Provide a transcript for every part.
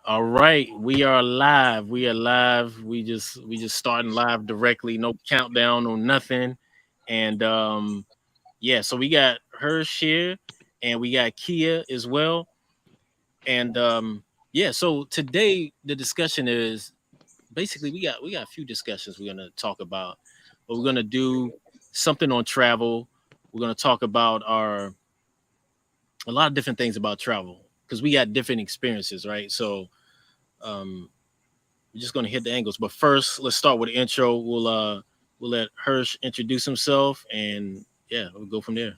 All right, we are live. We are live. We just starting live directly. No countdown or nothing. And yeah, so we got Hirsch here, and we got Kia as well. And yeah, so today the discussion is basically we got a few discussions we're gonna talk about, but we're gonna do something on travel. We're gonna talk about our a lot of different things about travel because we got different experiences, right? So um we're just gonna hit the angles. But first, let's start with the intro. We'll let Hirsch introduce himself, and yeah, we'll go from there.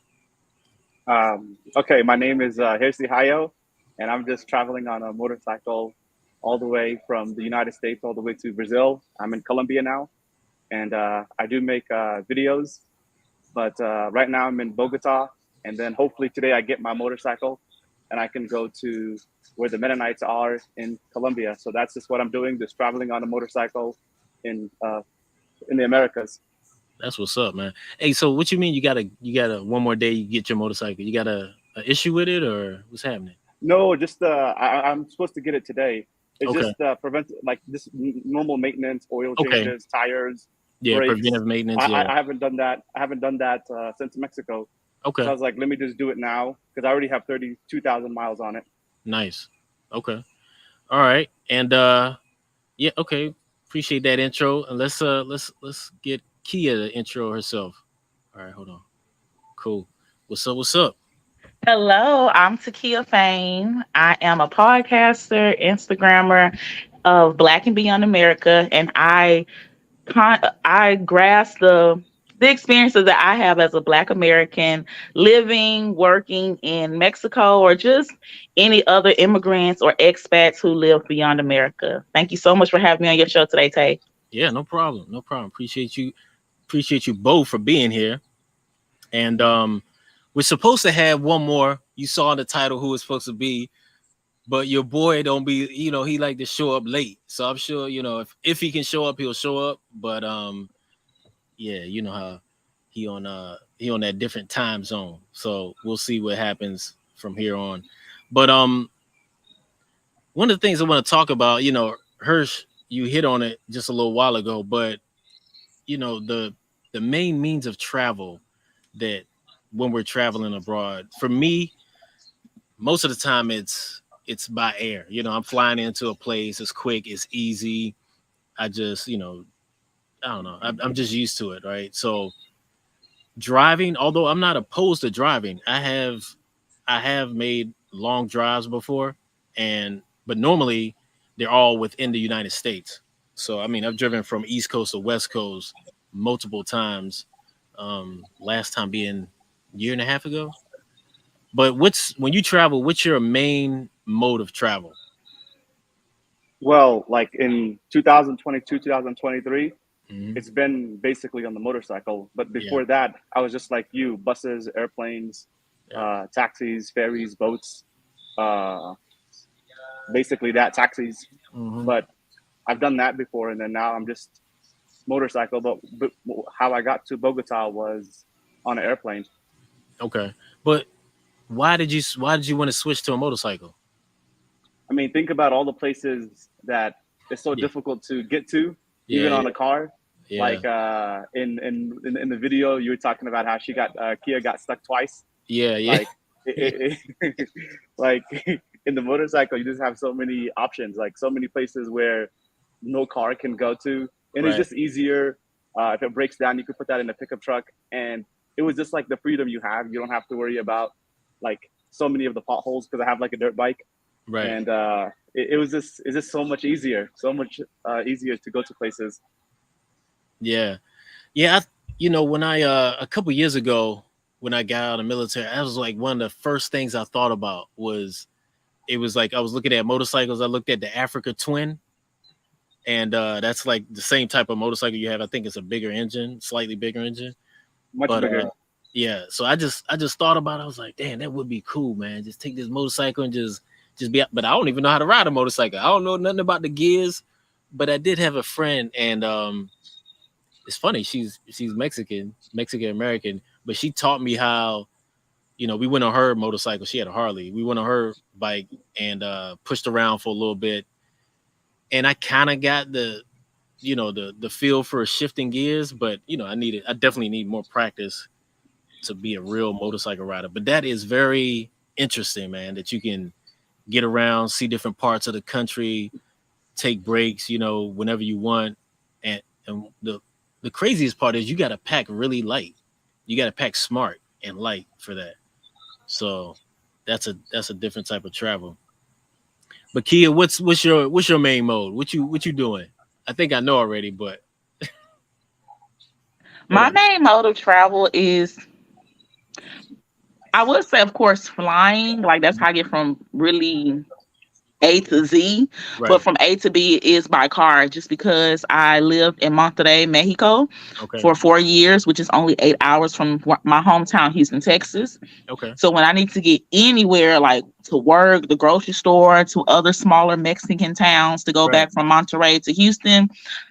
Okay, my name is HIRSI HAYO, and I'm just traveling on a motorcycle all the way from the United States all the way to Brazil. I'm in Colombia now, and I do make videos, but right now I'm in Bogota, and then hopefully today I get my motorcycle and I can go to where the Mennonites are in Colombia. So that's just what I'm doing, just traveling on a motorcycle in uh, in the Americas. That's what's up, man. Hey, so what you mean? You gotta one more day you get your motorcycle. You got a issue with it, or what's happening? No, just I'm supposed to get it today. It's Okay, just prevent like just normal maintenance, oil okay, changes, tires, yeah, brakes. preventive maintenance. I, Yeah, I haven't done that. I haven't done that since Mexico. So I okay, was like, let me just do it now because I already have 32,000 miles on it. nice. Okay, all right, and yeah, okay. Appreciate that intro, and let's get Kia to intro herself. All right, hold on. Cool. What's up? What's up? Hello, I'm Takia Fame. I am a podcaster, Instagrammer of Black and Beyond America, and I grasp the experiences that I have as a Black American living, working in Mexico, or just any other immigrants or expats who live beyond America. Thank you so much for having me on your show today, Tay. Yeah, no problem. No problem. Appreciate you both for being here. And we're supposed to have one more. You saw in the title who it's supposed to be, but your boy don't be, he like to show up late. So I'm sure, if he can show up, he'll show up. But yeah, you know how he on that different time zone. So we'll see what happens from here on. But one of the things I want to talk about, Hirsch, you hit on it just a little while ago, but the main means of travel that when we're traveling abroad, for me, most of the time it's by air. I'm flying into a place, it's quick, it's easy. I just, I don't know, I'm just used to it, right? So driving, although I'm not opposed to driving, I have made long drives before, and but normally they're all within the United States. So I mean, I've driven from East Coast to West Coast multiple times. Last time being a year and a half ago. But what's when you travel? What's your main mode of travel? Well, like in 2022, 2023, Hmm. it's been basically on the motorcycle. But Yeah, before that, I was just like you, buses, airplanes, yeah. taxis, ferries, boats, uh, basically that taxis. Hmm. But I've done that before, and then now I'm just motorcycle. But how I got to Bogota was on an airplane. Okay, but why did you want to switch to a motorcycle? I mean, think about all the places that it's so Yeah, difficult to get to, yeah, even yeah, on a car. yeah, Like in the video, you were talking about how she got Kia got stuck twice. yeah, yeah, Like like in the motorcycle, you just have so many options, like so many places where no car can go to, and it's right. just easier. If it breaks down, you could put that in a pickup truck, and it was just like the freedom you have. You don't have to worry about like so many of the potholes because I have like a dirt bike, Right. and it was just it's just so much easier to go to places. Yeah. Yeah. When I a couple years ago when I got out of the military, that was like one of the first things I thought about was it was like I was looking at motorcycles. I looked at the Africa Twin, and that's like the same type of motorcycle you have. I think it's a bigger engine, slightly bigger engine. Much But bigger. yeah, so I just thought about it. I was like, damn, that would be cool, man. Just take this motorcycle and just be. But I don't even know how to ride a motorcycle. I don't know nothing about the gears. But I did have a friend, and it's funny. She's Mexican American, but she taught me how. We went on her motorcycle. She had a Harley. We went on her bike and pushed around for a little bit. and I kind of got the feel for shifting gears, but I definitely need more practice to be a real motorcycle rider. But that is very interesting, man, that you can get around, see different parts of the country, take breaks, whenever you want. And the craziest part is you got to pack really light. You got to pack smart and light for that. So that's a different type of travel. But Kia, what's your main mode? What you doing? I think I know already, but go My ahead. main mode of travel is, I would say, of course, flying. Like that's how I get from really A to Z. But Right. from A to B is by car, just because I lived in Monterrey, Mexico Okay. for 4 years, which is only 8 hours from my hometown, Houston, Texas. Okay. So when I need to get anywhere, like to work, the grocery store, to other smaller Mexican towns, to go Right. back from Monterrey to Houston,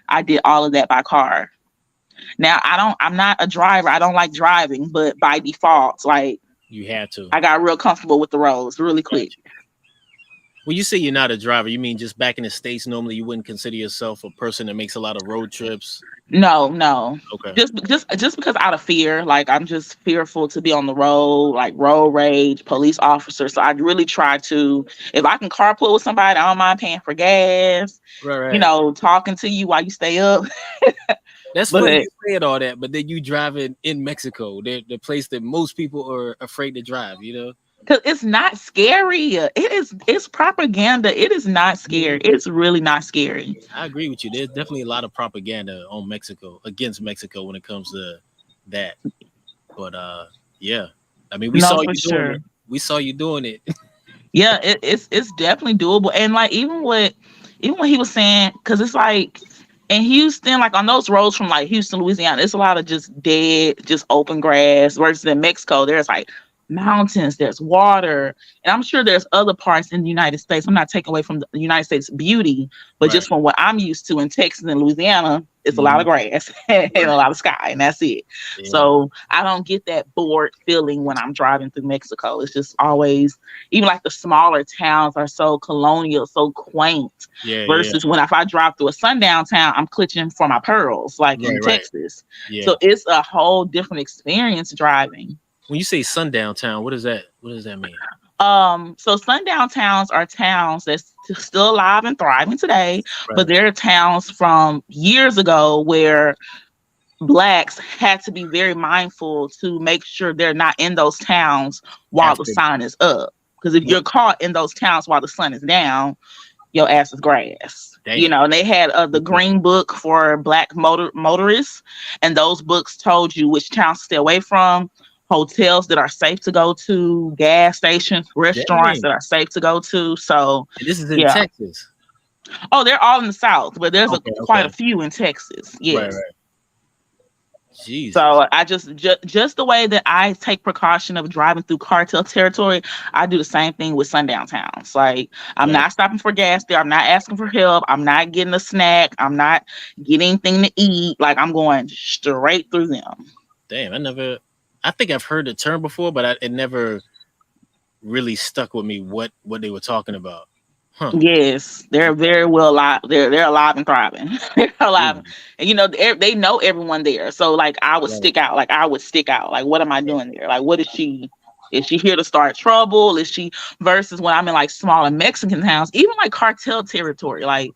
I did all of that by car. Now I'm not a driver. I don't like driving, but by default, like You had to. I got real comfortable with the roads really quick. Gotcha. When you say you're not a driver, you mean just back in the States, normally you wouldn't consider yourself a person that makes a lot of road trips? No, no. Okay. Just because out of fear, like I'm just fearful to be on the road, like road rage, police officer. So I really try to, if I can carpool with somebody, I don't mind paying for gas, Right, right. talking to you while you stay up. That's funny But you saying all that, but then you driving in Mexico, the place that most people are afraid to drive. because it's not scary. It's propaganda. It is not scary. Mhm. It's really not scary. I agree with you. There's definitely a lot of propaganda on Mexico against Mexico when it comes to that. But yeah. I mean, we No, saw for you doing sure. it. We saw you doing it. Yeah, it's definitely doable. And like even what he was saying, because it's like in Houston, like on those roads from like Houston, Louisiana, it's a lot of just dead, just open grass. Versus in Mexico, there's like mountains, there's water, and I'm sure there's other parts in the United States. I'm not taking away from the United States beauty, but Right. just from what I'm used to in Texas and Louisiana, it's a lot Mhm. of grass and a Right. lot of sky, and that's it. Yeah. So I don't get that bored feeling when I'm driving through Mexico. It's just always, even like the smaller towns are so colonial, so quaint. Yeah. Yeah. Versus when if I drive through a sundown town, I'm clutching for my pearls, like in Right. Right. Texas. Yeah. So it's a whole different experience driving. When you say sundown town, what does that? What does that mean? So sundown towns are towns that's still alive and thriving today, but Right. they're towns from years ago where blacks had to be very mindful to make sure they're not in those towns while the After. sun is up. Because if you're caught in those towns while the sun is down, your ass is grass. Damn. And they had the Okay. green book for black motorists, and those books told you which towns to stay away from, hotels that are safe to go to, gas stations, restaurants Dang. that are safe to go to. So, And this is in yeah. Texas. Oh, they're all in the South, but there's Okay. quite Okay. a few in Texas. Right. Yes. Right. Jesus. So I just the way that I take precaution of driving through cartel territory, I do the same thing with sundown towns. Like I'm Gotcha. not stopping for gas there. I'm not asking for help. I'm not getting a snack. I'm not getting anything to eat. Like I'm going straight through them. Damn. I think I've heard the term before, but it never really stuck with me what they were talking about. Huh. Yes, they're Okay. very well alive. They're alive and thriving. They're alive, Mm. and they know everyone there. So like I would Right. stick out. Like I would stick out. Like what am I doing there? Like what is she? Is she here to start trouble? Is she versus when I'm in like smaller Mexican towns, even like cartel territory? Like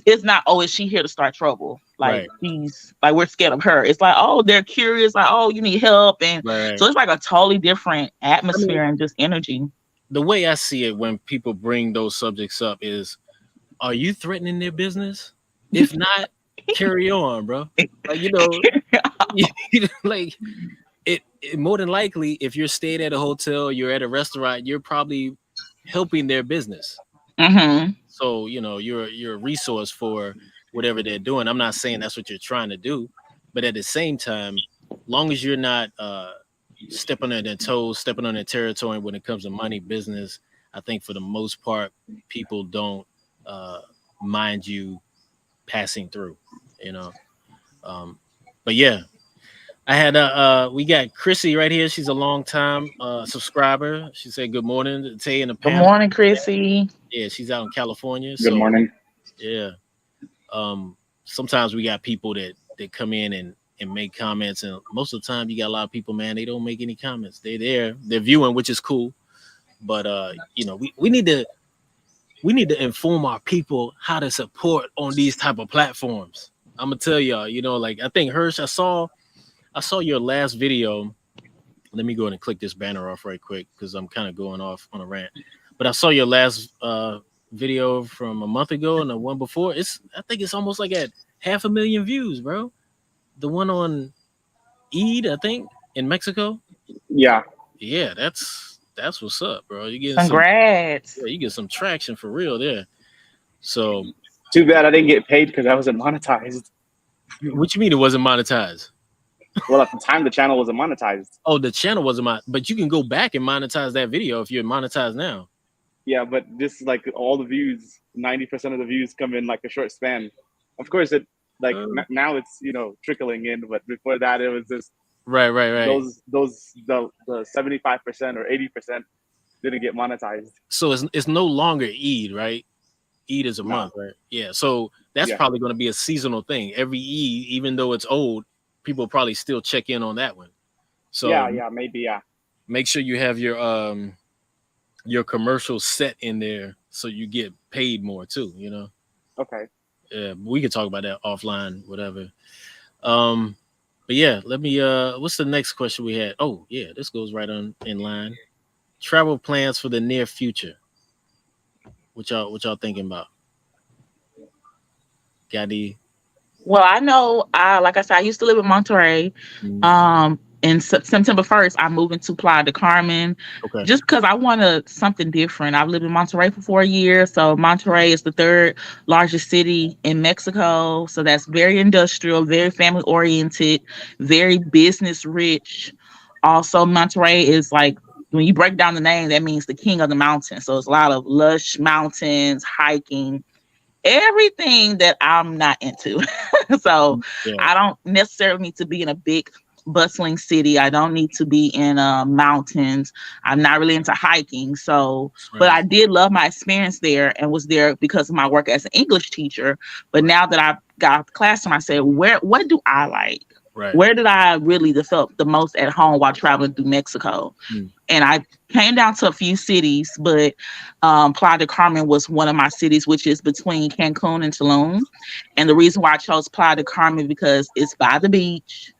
it's not, oh, is she here to start trouble? Like Right. she's like we're scared of her. It's like, oh, they're curious. Like, oh, you need help, and Right. so Right. it's like a totally different I mean, atmosphere and just energy. the way I see it when people bring those subjects up is, are you threatening their business? If not, carry on, bro. Like like it more than likely, if you're staying at a hotel, you're at a restaurant, you're probably helping their business. Mm-hmm. So you're a resource for whatever they're doing. I'm not saying that's what you're trying to do, but at the same time, long as you're not stepping on their toes, stepping on their territory when it comes to money, business, I think for the most part, people don't uh, mind you passing through. You know, um, but yeah, I had we got Chrissy right here. She's a long time subscriber. She said good morning to Tay and the Good panel. morning, Chrissy. Yeah, she's out in California. Good So morning. Yeah. Sometimes we got people that come in and make comments, and most of the time you got a lot of people, man, they don't make any comments. They're viewing, which is cool. But we need to inform our people how to support on these type of platforms. I'm gonna tell y'all, like I think Hirsch, I saw your last video. Let me go ahead and click this banner off right quick because I'm kind of going off on a rant. But I saw your last video from a month ago and the one before. I think it's almost like at 500,000 views, bro. The one on Eid, I think, in Mexico. Yeah. Yeah, that's what's up, bro. You getting some Congrats. yeah, you get some traction for real there. So Too bad I didn't get paid because I wasn't monetized. what you mean it wasn't monetized? Well, at the time, the channel wasn't monetized. Oh, the channel wasn't but you can go back and monetize that video if you're monetized now. Yeah, but just like all the views, 90% of the views come in like a short span. Of course, it like Uh, now it's trickling in, but before that it was just right. the 75% or 80% didn't get monetized. So it's no longer Eid, right? Eid is a No. month, right? Yeah. So that's Yeah. probably going to be a seasonal thing. Every Eid, even though it's old, people probably still check in on that one. So Yeah, maybe, yeah. make sure you have your commercial set in there so you get paid more too. Okay. Yeah, we can talk about that offline, whatever. Um, but yeah, let me what's the next question we had? Oh, yeah, this goes right on in line. Travel plans for the near future. What y'all thinking about? Got any? Well, I know, like I said, I used to live in Monterey. Mm, In September 1st, I moved into Playa del Carmen okay. just because I wanted something different. I've lived in Monterey for 4 years. So, Monterey is the third largest city in Mexico. So, that's very industrial, very family oriented, very business rich. Also, Monterey is like, when you break down the name, that means the king of the mountains. So, it's a lot of lush mountains, hiking, everything that I'm not into. So Yeah. I don't necessarily need to be in a big bustling city. I don't need to be in mountains. I'm not really into hiking. So, but Right. I did love my experience there and was there because of my work as an English teacher. But Right. now that I've got off the classroom, I said, what do I like? Right. Where did I really felt the most at home while traveling through Mexico? Mm, And I came down to a few cities, but Playa del Carmen was one of my cities, which is between Cancun and Tulum. And the reason why I chose Playa del Carmen because it's by the beach.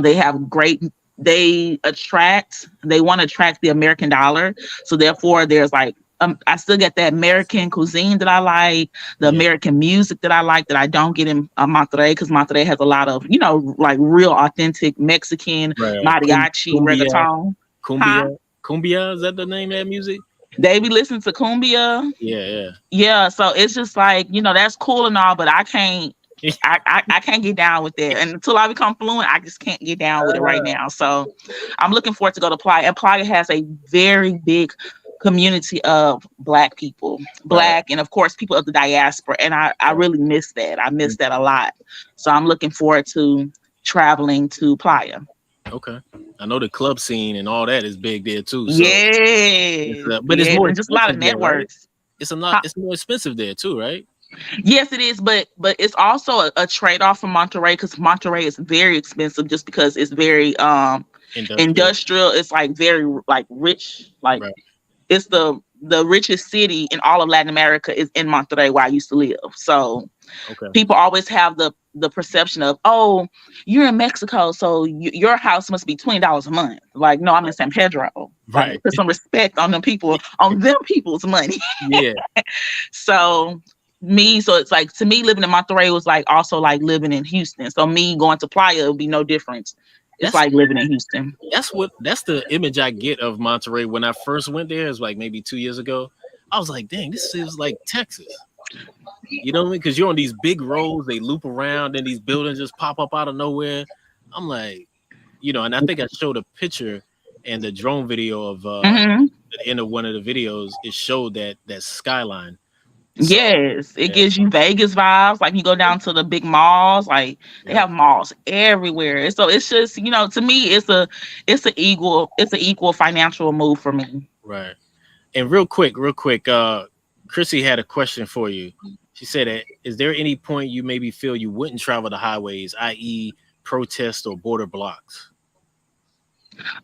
They have great. They want to attract the American dollar. So therefore, there's like I still get that American cuisine that I like, the yeah. American music that I like that I don't get in Monterrey because Monterrey has a lot of like real authentic Mexican Right. mariachi, Cumbia. reggaeton. Huh? Cumbia. Cumbia. Is that the name of that music? They be listening to cumbia. Yeah. Yeah, so it's just like, that's cool and all, but I can't Yeah. I can't get down with that. And until I become fluent, I just can't get down with it right now. So I'm looking forward to go to Playa. And Playa has a very big community of Black people, Right. Black, and of course people of the diaspora. And I Right. really miss that. I miss Mm, that a lot. So I'm looking forward to traveling to Playa. okay. I know the club scene and all that is big there too. So Yes, but it's yes, more and just a lot of expensive there, right? networks. It's more expensive there too, right? Yes, it is, but it's also a trade-off from Monterey because Monterey is very expensive just because it's very Industrial. industrial. It's like very like rich, like Right. it's the richest city in all of Latin America is in Monterey where I used to live. So Okay. people always have the perception of, oh, you're in Mexico, so your house must be $20 a month. Like, no, I'm in San Pedro. Like, Right. put some respect on them people, on them people's money. Yeah. So so it's like to me living in Monterey was like also like living in Houston. So me going to Playa would be no difference. It's That's like living in Houston. that's the image I get of Monterey when I first went there. It was like maybe 2 years ago. I was like, dang, this is like Texas. You know what I mean? Because you're on these big roads, they loop around, and these buildings just pop up out of nowhere. I'm like, and I think I showed a picture and the drone video of Hmm. the end of one of the videos. It showed that skyline. So Yes, it yeah, gives you Vegas vibes. Like you go down to the big malls, like they yep, have malls everywhere. So it's just, to me, it's a equal financial move for me. right. And real quick, Chrissy had a question for you. She said that, is there any point you maybe feel you wouldn't travel the highways, i.e., protest or border blocks?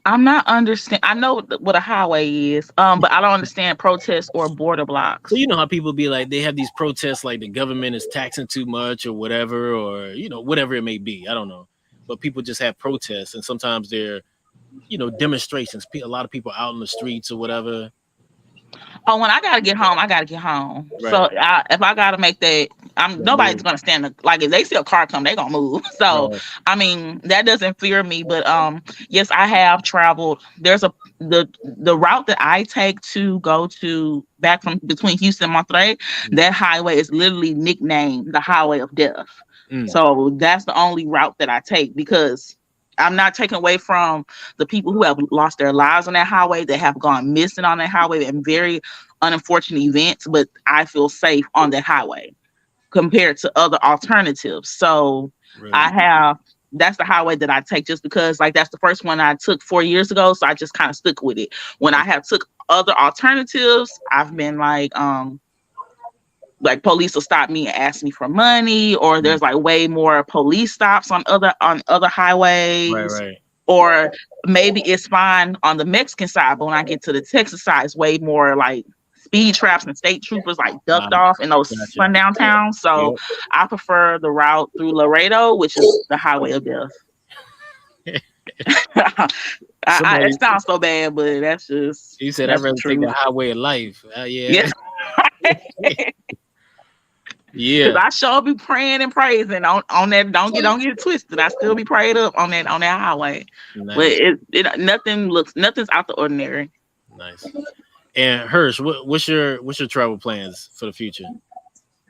I'm not understand. I know what a highway is, but I don't understand protests or border So blocks. you know how people be like, they have these protests like the government is taxing too much or whatever, or whatever it may be. I don't know, but people just have protests, and sometimes they're demonstrations. A lot of people out in the streets or whatever. Oh, when I gotta get home, I gotta get home. So Right. if I gotta make that, I'm That nobody's move. gonna stand like if they see a car come, they gonna move. So Right. I mean that doesn't fear me. But yes, I have traveled. There's the route that I take to go to back from between Houston and Monterey. Mm. That highway is literally nicknamed the Highway of Death. Mm. So that's the only route that I take because I'm not taking away from the people who have lost their lives on that highway, that have gone missing on that highway, and very unfortunate events, but I feel safe on that highway compared to other alternatives. So I Really. have that's the highway that I take just because like that's the first one I took 4 years ago. So I just kind of stuck with it. When I have took other alternatives, I've been like police will stop me and ask me for money, or Mm. there's like way more police stops on other Right. highways, Right. or maybe it's fine on the Mexican side, but when I get to the Texas side, it's way more like speed traps and state troopers like ducked off in those Gotcha. sundown towns. So Yep. I prefer the route through Laredo, which is the highway of death. Somebody, It sounds so bad, but he said, I'd that's the rather take the truth. highway of life. Yeah. Yeah. Cause Yeah. I sure be praying and praising on that. Don't get it twisted. I still be prayed up on that highway. But Nice. nothing's out the ordinary. Nice. And Hirsch, what's your travel plans for the future?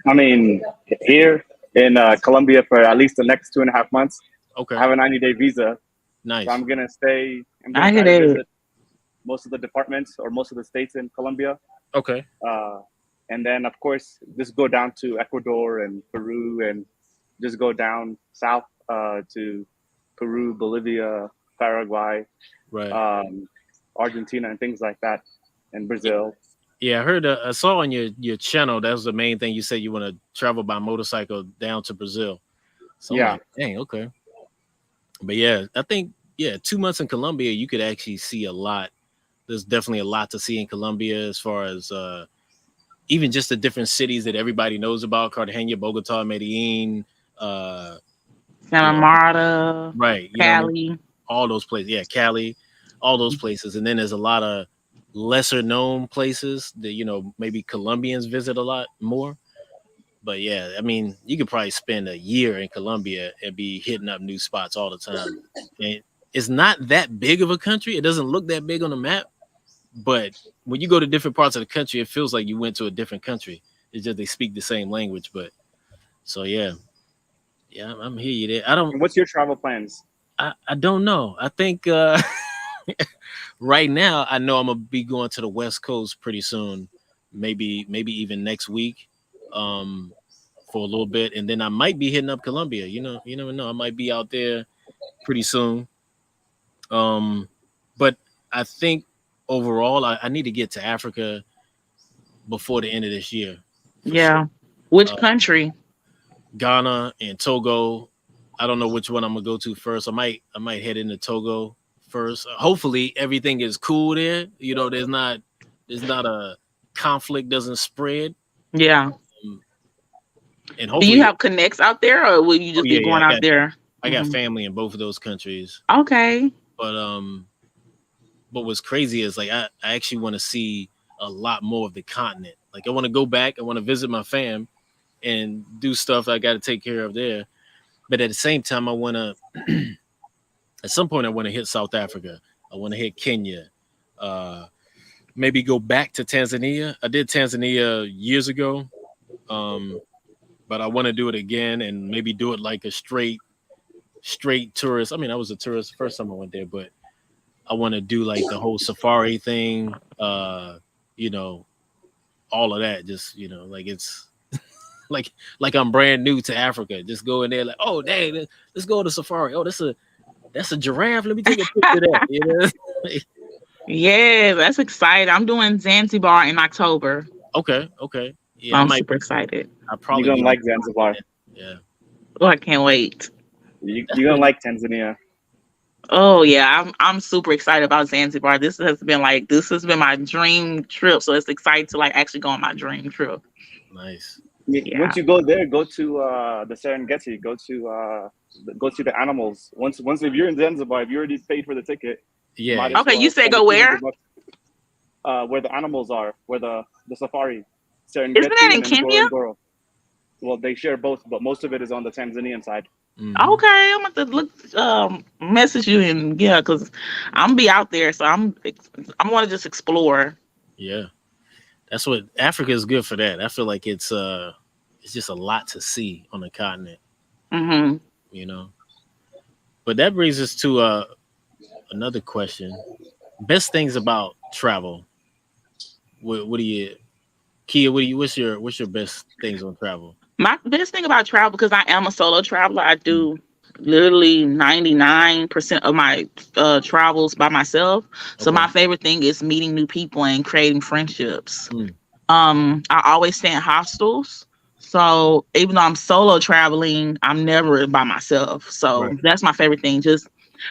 I mean, here in Colombia for at least the next 2.5 months. I Okay. have a 90-day visa, so Nice. I'm gonna stay. I'm gonna I hear try to that. visit most of the departments or most of the states in Colombia, Okay. uh, and then of course just go down to Ecuador and Peru, and just go down south to Peru, Bolivia, Paraguay, Right. um, Argentina, and things like that, and Brazil. Yeah, I heard. I saw on your channel that was the main thing you said you want to travel by motorcycle down to Brazil. So I'm Yeah, like, dang, okay. But yeah, I think 2 months in Colombia, you could actually see a lot. There's definitely a lot to see in Colombia as far as even just the different cities that everybody knows about: Cartagena, Bogota, Medellin. Uh, you Santa know, Marta, right? You know what I mean? Cali. All those places. Yeah, Cali, all those places. And then there's a lot of lesser known places that maybe Colombians visit a lot more. But yeah, I mean, you could probably spend a year in Colombia and be hitting up new spots all the time. And it's not that big of a country. It doesn't look that big on the map, but when you go to different parts of the country, it feels like you went to a different country. It's just they speak the same language. But so yeah, yeah, I'm here. You there? and what's your travel plans? I don't know. I think right now I know I'm gonna be going to the West Coast pretty soon. Maybe even next week. Um, for a little bit, and then I might be hitting up Colombia. You never know. I might be out there pretty soon. Um, but I think overall, I need to get to Africa before the end of this year for sure. Yeah. Which Uh, country? Ghana and Togo. I don't know which one I'm gonna go to first. I might head into Togo first. Hopefully everything is cool there. There's not a conflict doesn't spread. Yeah. Um, and Do you hopefully, have connects out there, or will you oh just be yeah, going I out got there? I got Hmm. family in both of those countries. Okay. But what's crazy is like I actually want to see a lot more of the continent. Like I want to go back, I want to visit my fam and do stuff I got to take care of there. But at the same time, I want to at some point I want to hit South Africa. I want to hit Kenya. Uh, Maybe go back to Tanzania. I did Tanzania years ago, um, but I want to do it again and maybe do it like a straight tourist. I mean, I was a tourist the first time I went there, but I want to do like the whole safari thing, you know, all of that. Just like it's like I'm brand new to Africa. Just go in there like, oh dang, let's go to safari. Oh, that's a giraffe. Let me take a picture of that. Yeah, that's exciting. I'm doing Zanzibar in October. Okay, okay. Yeah, I I'm might. super excited. I'll You're probably gonna be. like Zanzibar. Yeah, Oh, I can't wait. that's You're gonna what. like Tanzania. Oh yeah, I'm super excited about Zanzibar. This has been my dream trip, so it's exciting to like actually go on my dream trip. Nice. Yeah. Once you go there, go to the Serengeti. Go see the animals. Once if you're in Zanzibar, if you already paid for the ticket, you might Yeah. as Okay, you well said spend a go few where? hundred bucks where the animals are, where the safari, Isn't that Serengeti, in and then Kenya? Ngorongoro. Well, they share both, but most of it is on the Tanzanian side. Hmm. Okay, I'm gonna look message you and yeah, cause I'm be out there, so I'm want to just explore. Yeah. That's what Africa is good for. That I feel like it's just a lot to see on the continent. Hmm. You know. But that brings us to another question. Best things about travel. What do you, Kia? What do you? What's your best things on travel? My best thing about travel, because I am a solo traveler, I Mm. do literally 99% of my travels by myself. So Okay. my favorite thing is meeting new people and creating friendships. Mm. I always stay in hostels. So even though I'm solo traveling, I'm never by myself. So Right. that's my favorite thing. Just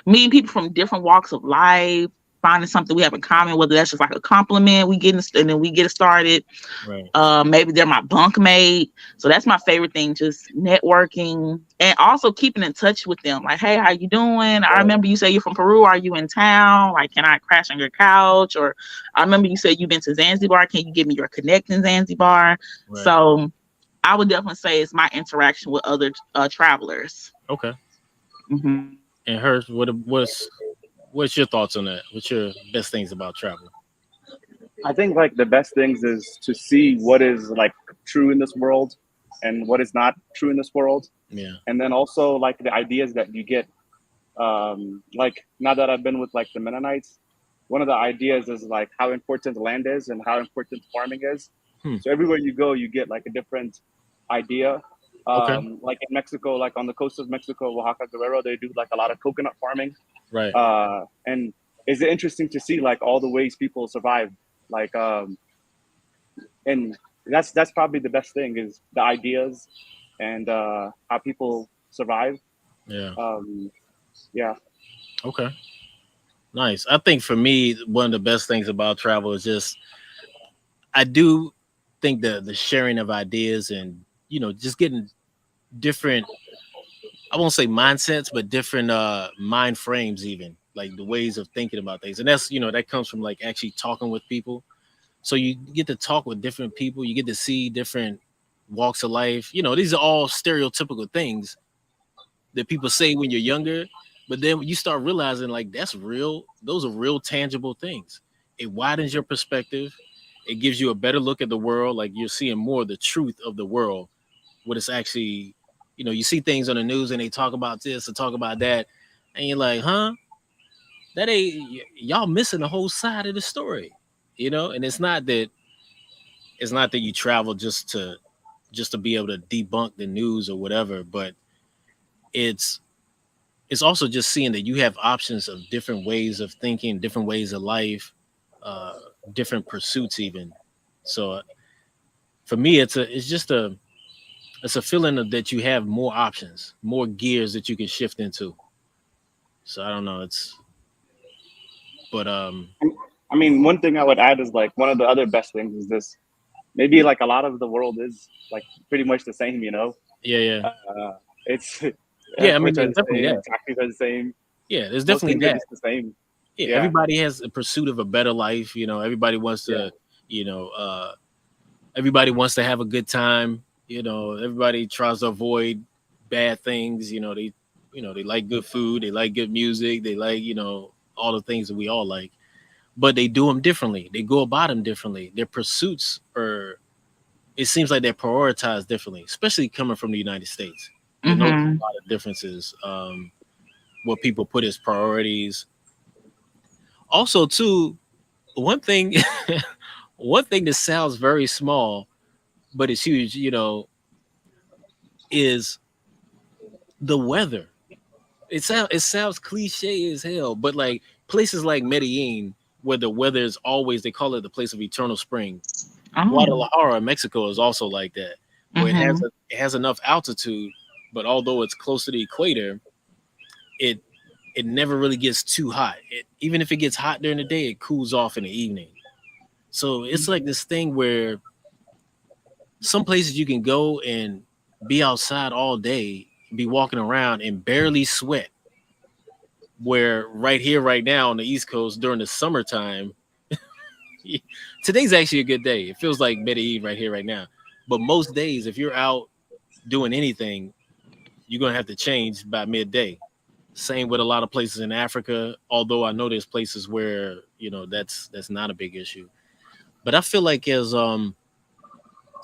meeting people from different walks of life, finding something we have in common, whether that's just like a compliment and then we get it started. Right. Maybe they're my bunkmate. So that's my favorite thing, just networking and also keeping in touch with them. Like, hey, how you doing? I Right. remember you say you're from Peru. Are you in town? Like, can I crash on your couch? Or I remember you said you've been to Zanzibar. Can you give me your connect in Zanzibar? Right. So I would definitely say it's my interaction with other travelers. Okay. Hmm. And hers. What's your thoughts on that? What's your best things about travel? I think like the best things is to see what is like true in this world and what is not true in this world, Yeah. and then also like the ideas that you get. Like now that I've been with like the Mennonites, one of the ideas is like how important land is and how important farming is. Hmm. So everywhere you go, you get like a different idea. Okay. Like in Mexico, like on the coast of Mexico, Oaxaca, Guerrero, they do like a lot of coconut farming. Right. And it's interesting to see like all the ways people survive. Like, and that's probably the best thing is the ideas and how people survive. Yeah. Um, yeah. Okay. Nice. I think for me, one of the best things about travel is just I do think the sharing of ideas and just getting different, I won't say mindsets, but different mind frames, even like the ways of thinking about things. And that's that comes from like actually talking with people. So you get to talk with different people, you get to see different walks of life. These are all stereotypical things that people say when you're younger, but then you start realizing like that's real. Those are real tangible things. It widens your perspective. It gives you a better look at the world. Like you're seeing more of the truth of the world. What it's actually, you see things on the news and they talk about this or talk about that, and you're like, huh? That ain't y'all missing the whole side of the story. And it's not that you travel just to be able to debunk the news or whatever, but it's it's also just seeing that you have options of different ways of thinking, different ways of life, uh, different pursuits, even. So for me, it's a feeling of that you have more options, more gears that you can shift into. So I don't know. But I mean, one thing I would add is like one of the other best things is this. Maybe like a lot of the world is like pretty much the same, you know. yeah, yeah, It's yeah. I mean, airports are there's the definitely same, that. taxis are the same. Yeah, there's Most definitely things are that. just the same. Yeah, Yeah, everybody has a pursuit of a better life. Everybody wants yeah, to, you know, uh, everybody wants to have a good time. Everybody tries to avoid bad things. They like good food, they like good music, they like all the things that we all like, but they do them differently. They go about them differently. Their pursuits are. It seems like they're prioritized differently, especially coming from the United States. You'll notice Hmm. a lot of differences. What people put as priorities. Also, too, one thing, one thing that sounds very small but it's huge. Is the weather. It sounds cliche as hell, but like places like Medellin, where the weather is always they call it the place of eternal spring. Oh. Guadalajara, Mexico, is also like that, where Mm-hmm. it has enough altitude, but although it's close to the equator, it it never really gets too hot. Even if it gets hot during the day, it cools off in the evening. So it's like this thing where some places you can go and be outside all day, be walking around and barely sweat. Where right here, right now on the East Coast during the summertime, today's actually a good day. It feels like Medellin right here, right now. But most days, if you're out doing anything, you're gonna have to change by midday. Same with a lot of places in Africa. Although I know there's places where that's not a big issue. But I feel like as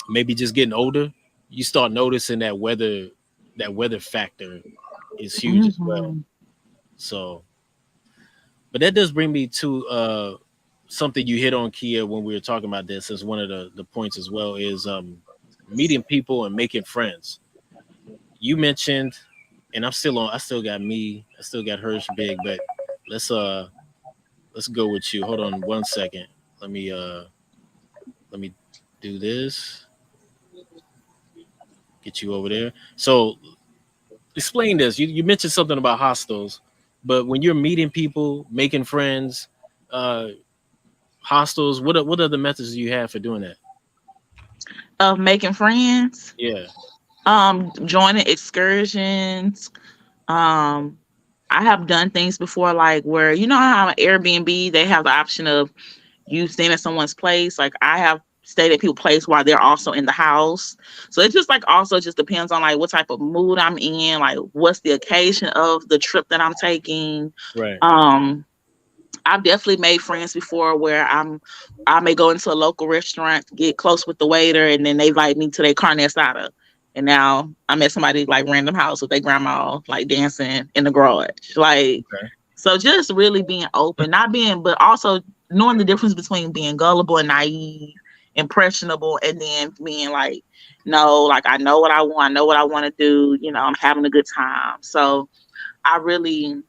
maybe just getting older, you start noticing that weather factor is huge as well. Mm-hmm. So, but that does bring me to something you hit on, Kia, when we were talking about this as one of the points as well is meeting people and making friends. You mentioned, and I still got me, I still got Hirsch big, but let's uh let's go with you. Hold on 1 second. Let me let me do this. Get you over there. So explain this. You mentioned something about hostels, but when you're meeting people, making friends, uh, hostels, what are the methods you have for doing that? Of making friends, Yeah, joining excursions. Um, I have done things before, like where you know how Airbnb they have the option of you staying at someone's place. Like I have stayed at people's place while they're also in the house. So it just like also just depends on like what type of mood I'm in, like what's the occasion of the trip that I'm taking. right, Um, I've definitely made friends before where I may go into a local restaurant, get close with the waiter, and then they invite me to their carne asada. And now I'm at somebody like random house with their grandma like dancing in the garage. Like okay, so just really being open, not being but also knowing the difference between being gullible and naive, impressionable, and then being like, no, like I know what I want, I know what I want to do, I'm having a good time. So I really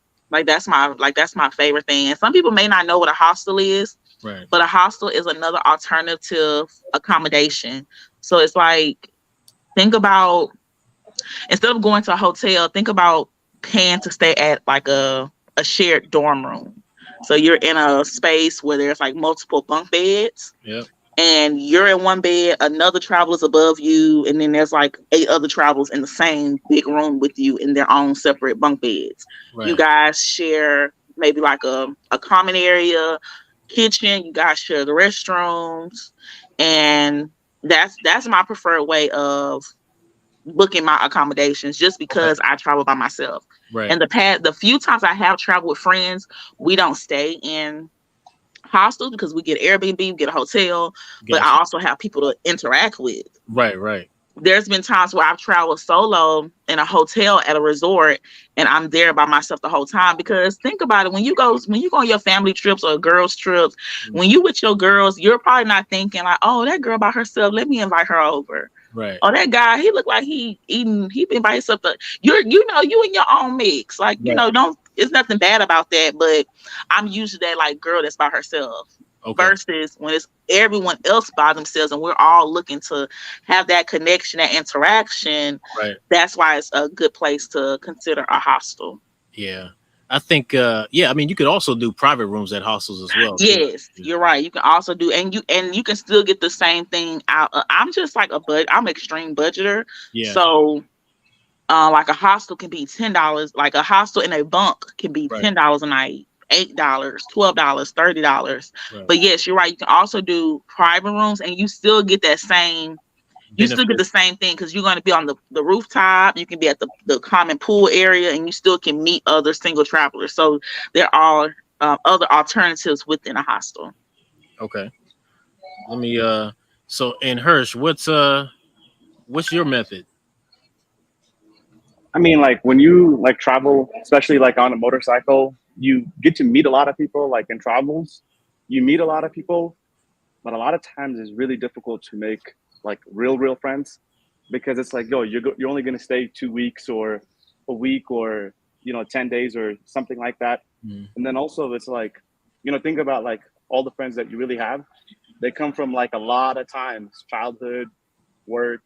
that's my favorite thing. And some people may not know what a hostel is, right, but a hostel is another alternative accommodation. So it's like think about instead of going to a hotel, think about paying to stay at like a shared dorm room. So you're in a space where there's like multiple bunk beds yep, and you're in one bed, another traveler's above you, and then there's like 8 other travelers in the same big room with you in their own separate bunk beds. You right, guys share maybe like a common area, kitchen, you guys share the restrooms, and that's my preferred way of booking my accommodations just okay, because I travel by myself. right, And the few times I have traveled with friends, we don't stay in hostels because we get Airbnb, we get a hotel, but I gotcha, also have people to interact with. right, right, There's been times where I've traveled solo in a hotel at a resort and I'm there by myself the whole time because think about it when you go on your family trips or girls trips, mm, when you with your girls, you're probably not thinking like, oh, that girl by herself, let me invite her over. right, Oh, that guy, he looked like he been by himself. You in your own mix. Like, right, don't it's nothing bad about that, but I'm usually that like girl that's by herself okay, versus when it's everyone else by themselves and we're all looking to have that connection, that interaction. right, That's why it's a good place to consider a hostel. yeah. I think, yeah. I mean, you could also do private rooms at hostels as well, too. Yes, Yeah, you're right. You can also do, and you can still get the same thing out. I'm just like I'm extreme budgeter, yeah, so like a hostel can be $10. Like a hostel in a bunk can be right, $10 a night, $8, $12, $30. right. But yes, you're right. You can also do private rooms, and you still get that same. You still get Benefit, the same thing because you're going to be on the rooftop. You can be at the common pool area, and you still can meet other single travelers. So there are other alternatives within a hostel. okay. Let me, so, and Hirsch, what's your method? I mean, like when you like travel, especially like on a motorcycle, you get to meet a lot of people. Like in travels, you meet a lot of people, but a lot of times it's really difficult to make like real friends because it's like, yo, you're only gonna stay 2 weeks or a week or 10 days or something like that. Mm, And then also it's like, think about like all the friends that you really have. they come from like a lot of times, childhood, work,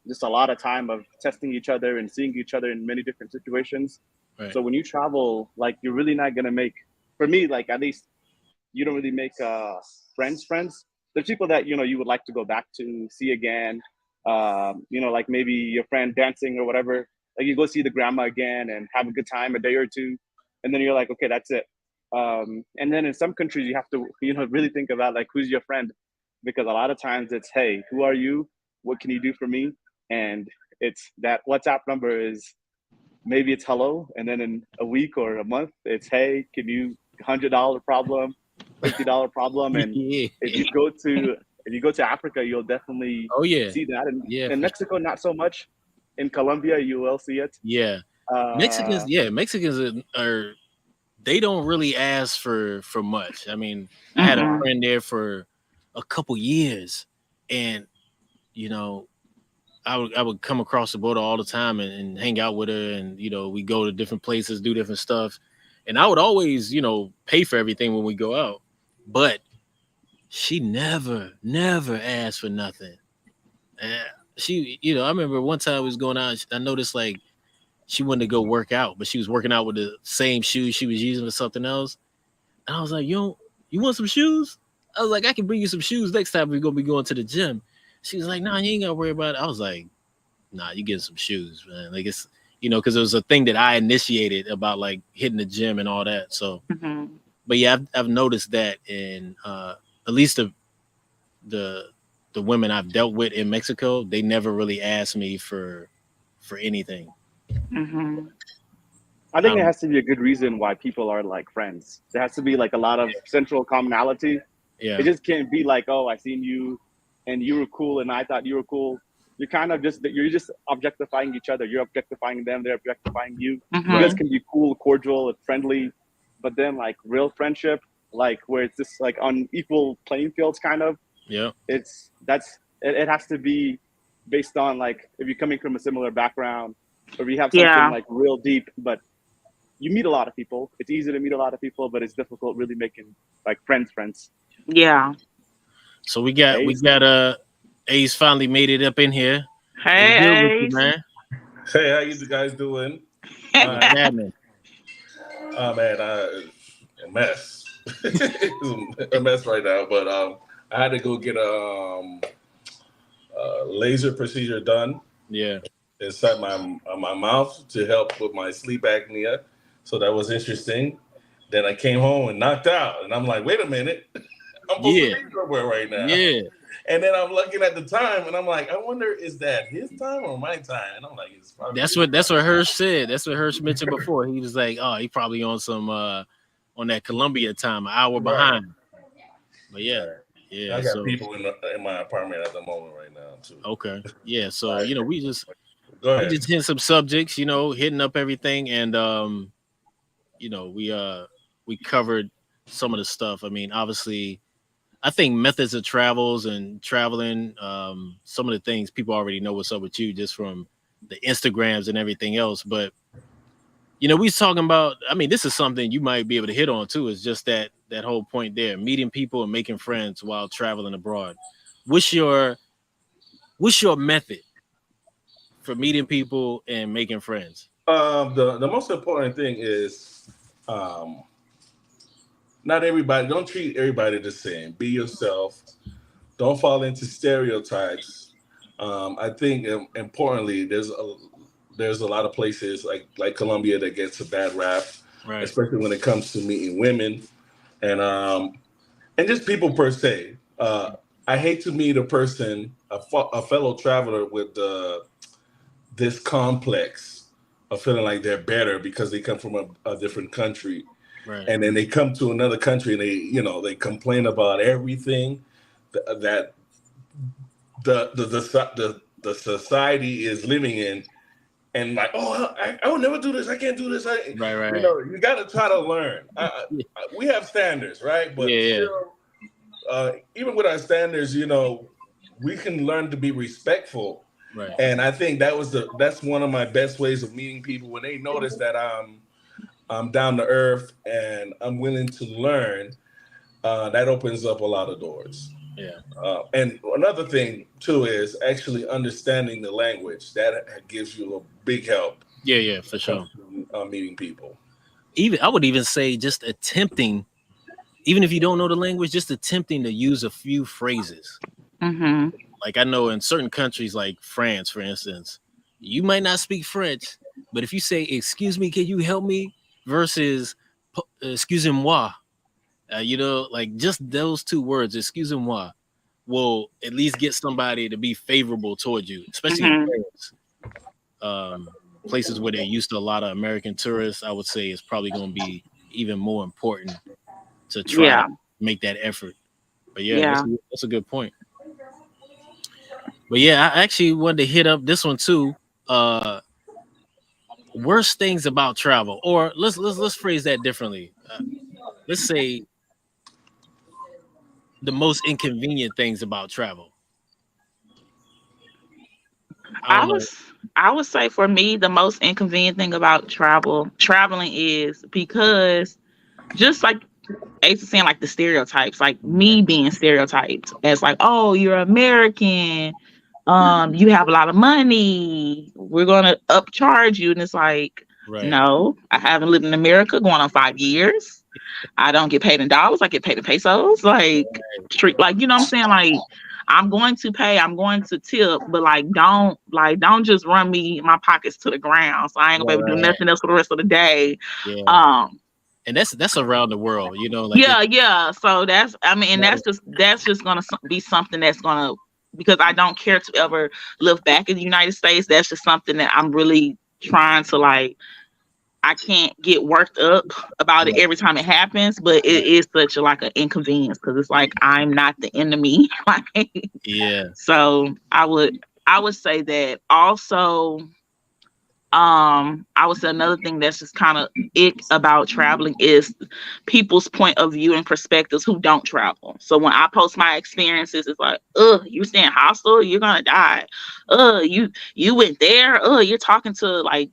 just a lot of time of testing each other and seeing each other in many different situations. Right. So when you travel, like you're really not gonna make, for me, like at least you don't really make friends. There's people that you would like to go back to see again. Like maybe your friend dancing or whatever. Like you go see the grandma again and have a good time a day or two, and then you're like, okay, that's it. And then in some countries you have to really think about like who's your friend, because a lot of times it's, hey, who are you? What can you do for me? And it's that WhatsApp number is, maybe it's hello, and then in a week or a month it's, hey, can you, $100 problem, $50 problem. And Yeah. if you go to Africa, you'll definitely Oh yeah. see that. And Yeah, in for Mexico, not so much. In Colombia, you will see it. yeah. Mexicans, uh yeah, Mexicans are they don't really ask for much. I mean, I had a Mm-mm. friend there for a couple years, and you know, I would come across the border all the time and hang out with her, and we go to different places, do different stuff, and I would always pay for everything when we go out, but she never asked for nothing. And I remember one time we was going out, I noticed like she wanted to go work out, but she was working out with the same shoes she was using for something else. And I was like, you want some shoes? I was like, I can bring you some shoes next time we're gonna be going to the gym. She was like, nah, you ain't gotta worry about it. I was like, nah, you get some shoes, man. Like it's because it was a thing that I initiated about like hitting the gym and all that. So, Mm-hmm. but yeah, I've noticed that in at least the the women I've dealt with in Mexico, they never really asked me for anything. Mm-hmm. I I think there don't. has to be a good reason why people are like friends. There has to be like a lot of central commonality. It Yeah. just can't be like, oh, I seen you and you were cool and I thought you were cool. You're just objectifying each other. You're objectifying them, they're objectifying you. You guys Right. Mm-hmm. can be cool, cordial, and friendly, but then like real friendship, like where it's just like on equal playing fields kind of, Yeah. it has to be based on like if you're coming from a similar background, or if you have something Yeah. like real deep. But you meet a lot of people. It's easy to meet a lot of people, but it's difficult really making like friends. Yeah. So we got Ace finally made it up in here. What's good with Hey, you, Ace. man? Hey, how you guys doing? What's Uh, happening? oh man, a mess. It's a mess right now. But I had to go get a laser procedure done Yeah. inside my mouth to help with my sleep apnea. So that was interesting. Then I came home and knocked out, and I'm like, wait a minute, I'm supposed to Yeah. be somewhere right now. Yeah. And then I'm looking at the time, and I'm like, I wonder, is that his time or my time? And I'm like, it's probably That's his what that's time. what Hirsch said. That's what Hirsch mentioned before. He was like, "Oh, he probably on some on that Columbia time, an hour Right. behind." But yeah, Right. yeah. I got So people in my apartment at the moment right now too. okay, yeah. So Like, we just go we ahead. just hit some subjects, hitting up everything, and we covered some of the stuff. I mean, obviously, I think methods of travels and traveling, some of the things people already know what's up with you just from the Instagrams and everything else. But we was talking about. I mean, this is something you might be able to hit on too. Is just that whole point there, meeting people and making friends while traveling abroad. What's your what's your method for meeting people and making friends? The most important thing is um, not everybody. Don't treat everybody the same. Be yourself. Don't fall into stereotypes. I think importantly, there's a lot of places like Colombia that gets a bad rap, Right, especially when it comes to meeting women and just people per se. I hate to meet a person, a fellow traveler with this complex of feeling like they're better because they come from a different country, right, and then they come to another country and they complain about everything that the society is living in, and like, oh, I would never do this. I can't do this. right, right. You got to try to learn. Yeah, We have standards, right? But yeah, still, even with our standards, we can learn to be respectful. right, And I think that's one of my best ways of meeting people when they notice that I'm down to earth and I'm willing to learn. that opens up a lot of doors. Yeah. And another thing too is actually understanding the language. That gives you a big help Yeah, yeah, for when it comes sure. to meeting people. Even I would even say just attempting, even if you don't know the language, just attempting to use a few phrases. Mm-hmm. Like I know in certain countries, like France, for instance, you might not speak French, but if you say "Excuse me, can you help me?" versus "Excusez-moi," like just those two words, "Excusez-moi," will at least get somebody to be favorable towards you, especially in Mm-hmm. Paris. Places where they're used to a lot of American tourists, I would say it's probably going to be even more important to try to Yeah. make that effort. But yeah, Yeah. that's a good point. But yeah, I actually wanted to hit up this one too. Uh, Worst things about travel, or let's phrase that differently. Let's say the most inconvenient things about travel. I I don't know. was I would say for me the most inconvenient thing about traveling is because just like Ace is saying, like the stereotypes, like me being stereotyped as like, oh, you're American, you have a lot of money, we're gonna upcharge you, and it's like, Right, no, I haven't lived in America going on 5 years. I don't get paid in dollars. I get paid in pesos. Like treat, like, you know what I'm saying? Like I'm going to pay, I'm going to tip, but like don't just run me my pockets to the ground. So I ain't gonna be able to do right, nothing else for the rest of the day. yeah, Um and that's around the world. Like yeah, it's yeah. So that's, I mean, and that's just gonna be something that's gonna, because I don't care to ever live back in the United States. That's just something that I'm really trying to like, I can't get worked up about it right, every time it happens, but it right, is such a like an inconvenience because it's like I'm not the enemy. Like, yeah, so I would say that also. I would say another thing that's just kind of ick about traveling is people's point of view and perspectives who don't travel. So when I post my experiences, it's like, you stay in hostel, you're gonna die. You went there. You're talking to like,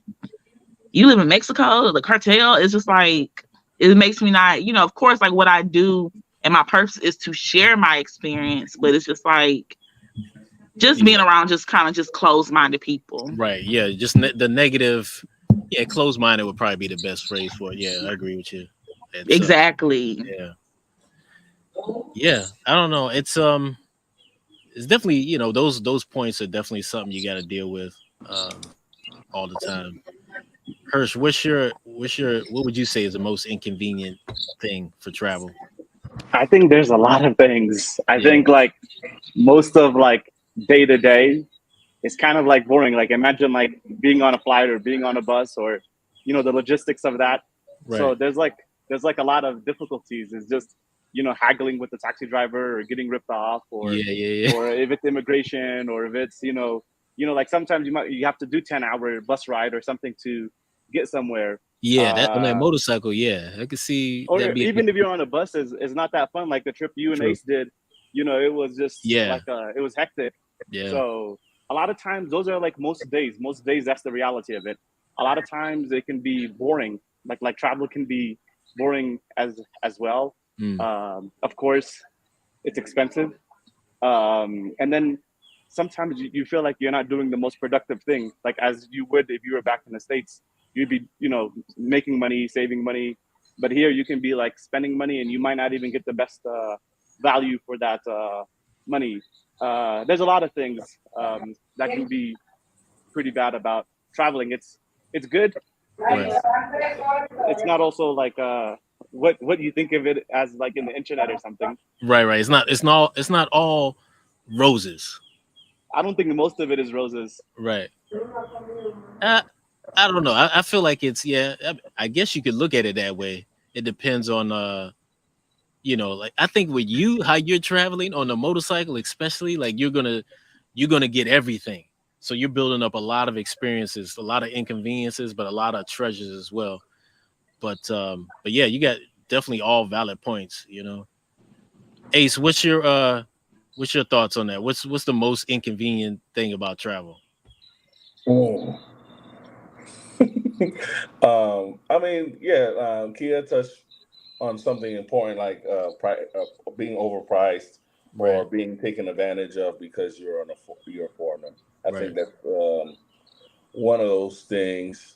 you live in Mexico, the cartel. It's just like, it makes me not, of course, like what I do and my purpose is to share my experience, but it's just like just being yeah, around just kind of just closed-minded people. right, yeah. Just the negative. Yeah, closed minded would probably be the best phrase for it. Yeah, I agree with you. It's Exactly. yeah, yeah. I don't know. It's definitely those points are definitely something you got to deal with all the time. Hirsch, what would you say is the most inconvenient thing for travel? I think there's a lot of things. I Yeah, think like most of like day to day is kind of like boring. Like imagine like being on a flight or being on a bus or the logistics of that. So right. there's like a lot of difficulties. It's just haggling with the taxi driver or getting ripped off or Yeah, yeah, yeah. or if it's immigration or if it's like sometimes you have to do 10-hour bus ride or something to get somewhere. Yeah, that on that Uh, motorcycle, yeah. I could see or that being even if you're on a bus is not that fun. Like the trip you and true. Ace did, it was just Yeah, like it was hectic. yeah. So a lot of times those are like most days that's the reality of it. A lot of times it can be boring. Like travel can be boring as well. Mm. Of course it's expensive. And then sometimes you feel like you're not doing the most productive thing, like as you would if you were back in the States. You'd be making money, saving money, but here you can be like spending money and you might not even get the best value for that money. There's a lot of things that can be pretty bad about traveling. It's good. Right. It's not also like what you think of it as, like in the internet or something. Right, right. It's not all roses. I don't think most of it is roses. Right. Uh, I don't know. I feel like it's yeah. I guess you could look at it that way. It depends on like I think with you, how you're traveling on a motorcycle, especially like you're gonna get everything. So you're building up a lot of experiences, a lot of inconveniences, but a lot of treasures as well. But yeah, you got definitely all valid points. Ace, what's your thoughts on that? What's the most inconvenient thing about travel? Mm. I mean, yeah, Kia touched on something important like being overpriced or Right. being taken advantage of because you're a foreigner. I Right. think that's one of those things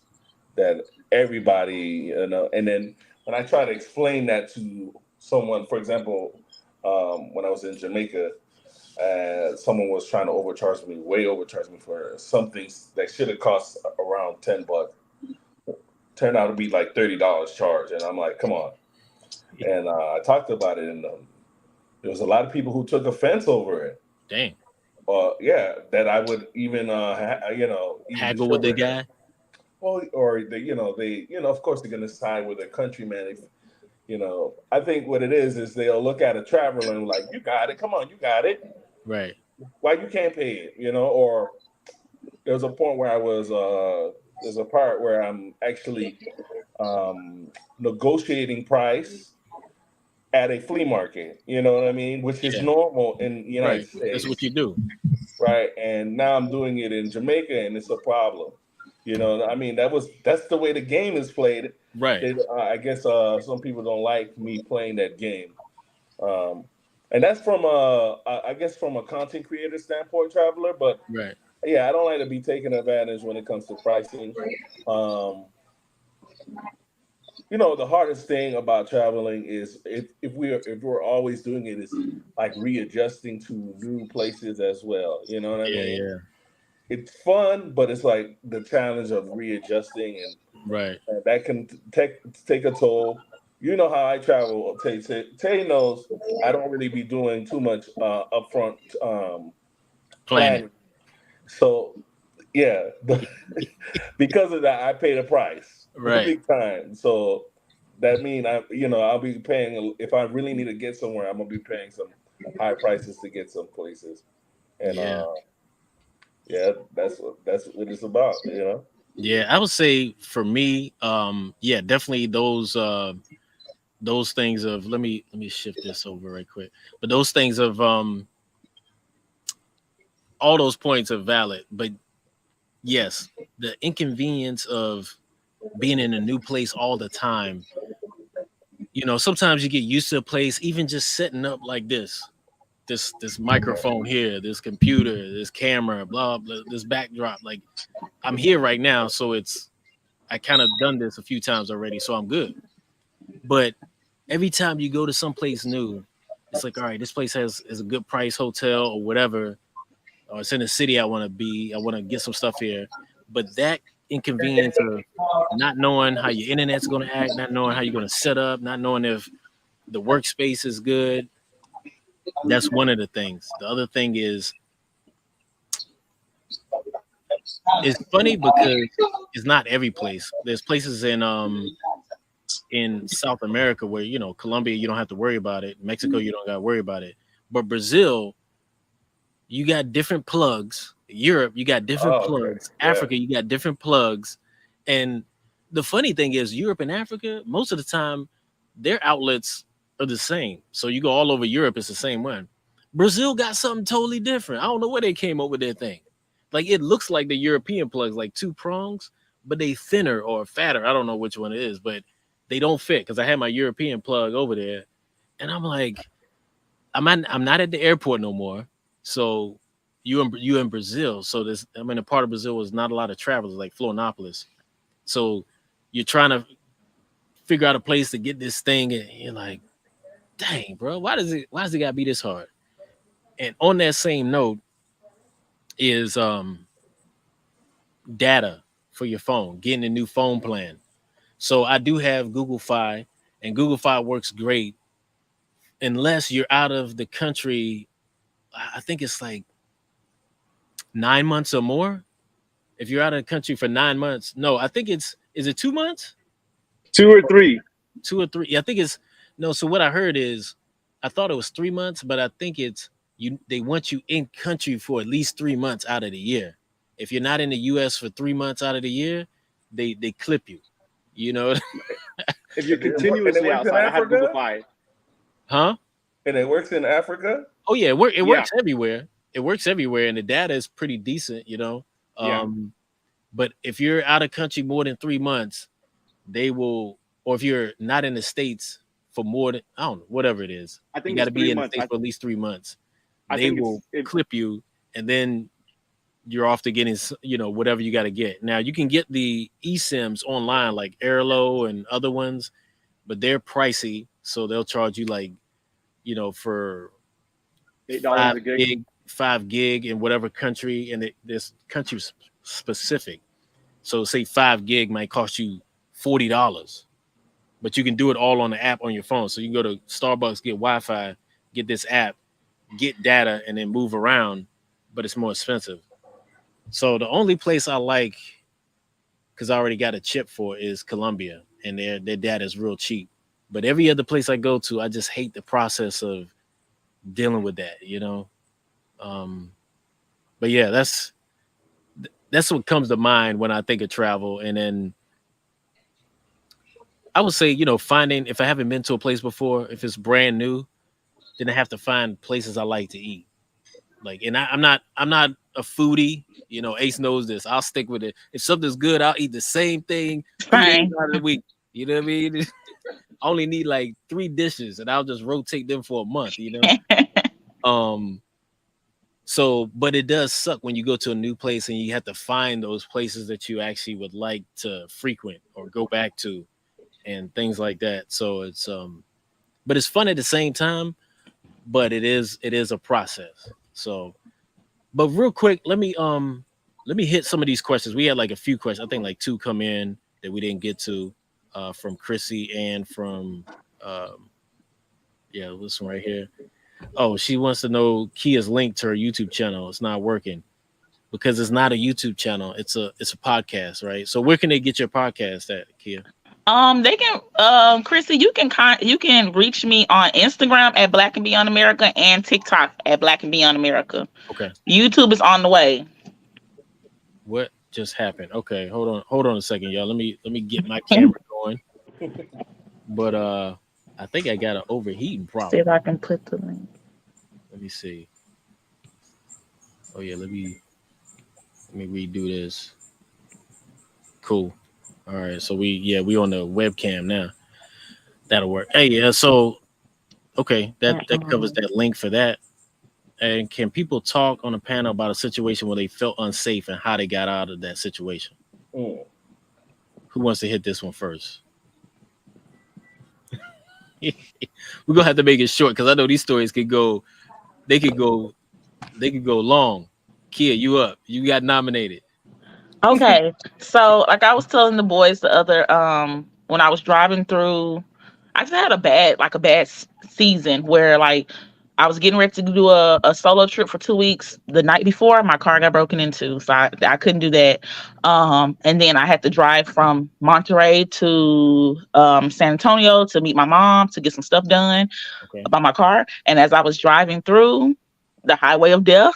that everybody, and then when I try to explain that to someone, for example, when I was in Jamaica, someone was trying to way overcharge me for something that should have cost around $10. Turned out to be like $30 charge, and I'm like, come on. And I talked about it, and there was a lot of people who took offense over it. Dang. Yeah, that I would even, even Haggle show with the their hand. guy. Well, or of course, they're gonna side with their countryman. If I think what it is they'll look at a traveler and like, you got it, come on, you got it. Right. Why you can't pay it? Or there was a point where there's a part where I'm actually negotiating price at a flea market. You know what I mean? Which is Yeah. normal in the United Right. That's what States. you do. Right? And now I'm doing it in Jamaica, and it's a problem. I mean, that's the way the game is played. Right. I guess some people don't like me playing that game, um, and that's from I guess from a content creator standpoint, traveler. But Right. yeah, I don't like to be taken advantage when it comes to pricing. Um, the hardest thing about traveling is if we're always doing it is like readjusting to new places as well. You know what I Yeah. mean? Yeah. It's fun, but it's like the challenge of readjusting, Right. and that can take a toll. You know how I travel. Tay knows I don't really be doing too much upfront Planning. planning. So yeah, because of that, I pay the price Right. big time. So that mean I'll be paying if I really need to get somewhere. I'm gonna be paying some high prices to get some places, and Yeah. yeah, that's what it's about. Yeah. I would say for me, yeah, definitely those things of let me shift this over right quick. But those things of all those points are valid. But yes, the inconvenience of being in a new place all the time. Sometimes you get used to a place, even just setting up like this microphone here, this computer, this camera, blah blah, this backdrop. Like I'm here right now, so I kind of done this a few times already, so I'm good. But every time you go to someplace new, it's like, all right, this place is a good price hotel or whatever, or it's in a city I want to be. I want to get some stuff here, but that inconvenience of not knowing how your internet's going to act, not knowing how you're going to set up, not knowing if the workspace is good. That's one of the things. The other thing is it's funny because it's not every place. There's places in South America where Colombia you don't have to worry about it. Mexico you don't got to worry about it. But Brazil, you got different plugs. Europe, you got different Oh, okay. plugs. Yeah. Africa, you got different plugs. And the funny thing is, Europe and Africa, most of the time, their outlets are the same. So you go all over Europe, it's the same one. Brazil got something totally different. I don't know where they came up with their thing. Like it looks like the European plugs, like two prongs, but they thinner or fatter. I don't know which one it is, but they don't fit because I had my European plug over there, and I'm like, I'm not at the airport no more. So you in Brazil. So this I'm in a part of Brazil was not a lot of travelers like Florianopolis. So you're trying to figure out a place to get this thing, and you're like, dang, bro, why does it gotta be this hard? And on that same note is data for your phone, getting a new phone plan. So I do have Google Fi, and Google Fi works great unless you're out of the country. I think it's like 9 months or more. If you're out of the country for 9 months, no, I think is it 2 months, 2 or 3. 2 or 3? Yeah, I think it's no. So what I heard is, I thought it was 3 months, but I think it's you. They want you in country for at least 3 months out of the year. If you're not in the U.S. for 3 months out of the year, they clip you. You know, If you're And it continuously works in outside, I have Google Africa. Fi. huh? And it works in Africa. Oh yeah, it Yeah, works everywhere. It works everywhere, and the data is pretty decent. yeah. But if you're out of country more than 3 months, they will, or if you're not in the states for more than, I don't know, whatever it is. I You think got it's to be three in the months. States for at least 3 months. I They think will it. clip you, and then you're off to getting, whatever you got to get. Now you can get the eSIMs online like Airlo and other ones, but they're pricey, so they'll charge you like, for $8 five a gig. gig, 5 gig in whatever country, and this country specific. So say 5 gig might cost you $40, but you can do it all on the app on your phone. So you can go to Starbucks, get Wi-Fi, get this app, get data, and then move around, but it's more expensive. So the only place I like, because I already got a chip for, is Colombia, and their data is real cheap. But every other place I go to, I just hate the process of dealing with that. Um, but yeah, that's what comes to mind when I think of travel. And then I would say, finding, if I haven't been to a place before, if it's brand new, then I have to find places I like to eat. Like, and I'm not a foodie. Ace knows this. I'll stick with it. If something's good, I'll eat the same thing 3 days Fine. out of the week. You know what I mean? I only need like 3 dishes, and I'll just rotate them for a month. Um. So, but it does suck when you go to a new place and you have to find those places that you actually would like to frequent or go back to, and things like that. So but it's fun at the same time. But it is a process. So, but real quick, let me hit some of these questions. We had like a few questions. I think like two come in that we didn't get to, from Chrissy and from, um, yeah, this one right here. Oh, she wants to know Kia's link to her YouTube channel. It's not working because it's not a YouTube channel. It's a podcast, right? So where can they get your podcast at, Kia? They can, Chrissy, you can reach me on Instagram at Black and Beyond America and TikTok at Black and Beyond America. Okay. YouTube is on the way. What just happened? Okay, hold on a second, y'all. Let me get my camera going. But I think I got an overheating See if problem. I can put the link. Let me see. Oh yeah, let me redo this. Cool. All right, so we on the webcam now. That'll work. Hey, yeah. So okay, that covers that link for that. And can people talk on a panel about a situation where they felt unsafe and how they got out of that situation? Mm. Who wants to hit this one first? We're gonna have to make it short because I know these stories could go. They could go. They could go long. Kia, you up? You got nominated. Okay. So like I was telling the boys the other when I was driving through, I just had a bad season where like I was getting ready to do a solo trip for 2 weeks. The night before, my car got broken into, so I couldn't do that. And then I had to drive from Monterey to San Antonio to meet my mom to get some stuff done Okay. about my car. And as I was driving through the highway of death,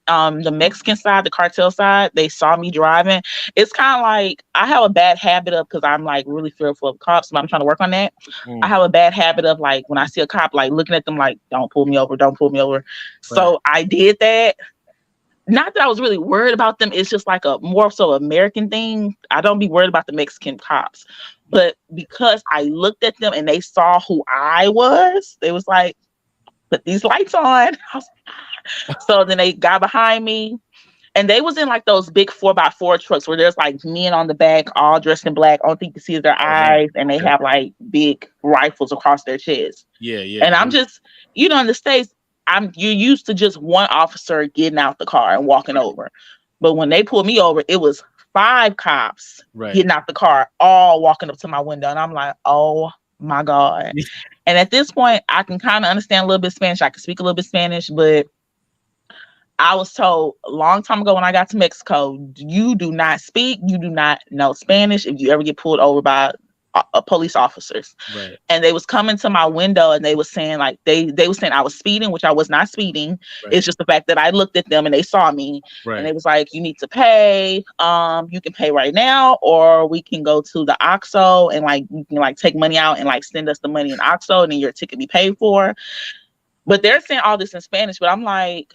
the Mexican side, the cartel side, they saw me driving. It's kind of like I have a bad habit of, because I'm like really fearful of cops, but I'm trying to work on that. I have a bad habit of like when I see a cop, like looking at them like, don't pull me over, don't pull me over. Right. So I did that. Not that I was really worried about them. It's just like a more so American thing. I don't be worried about the Mexican cops. But because I looked at them and they saw who I was, they was like, put these lights on. I was so then they got behind me, and they was in like those big 4x4 trucks where there's like men on the back, all dressed in black. All thing you can see is their Oh, man. eyes, and they Okay. have like big rifles across their chest. Yeah, yeah. And I'm just, in the States, you're used to just one officer getting out the car and walking over. But when they pulled me over, it was 5 cops Right. getting out the car, all walking up to my window. And I'm like, oh my God. And at this point, I can kind of understand a little bit of Spanish. I can speak a little bit of Spanish, but I was told a long time ago when I got to Mexico, you do not speak, you do not know Spanish if you ever get pulled over by police officers. Right. And they was coming to my window and they was saying like they was saying I was speeding, which I was not speeding. Right. It's just the fact that I looked at them and they saw me. Right. And they was like, you need to pay. You can pay right now, or we can go to the OXXO and like you can like take money out and like send us the money in OXXO and then your ticket be paid for. But they're saying all this in Spanish, but I'm like,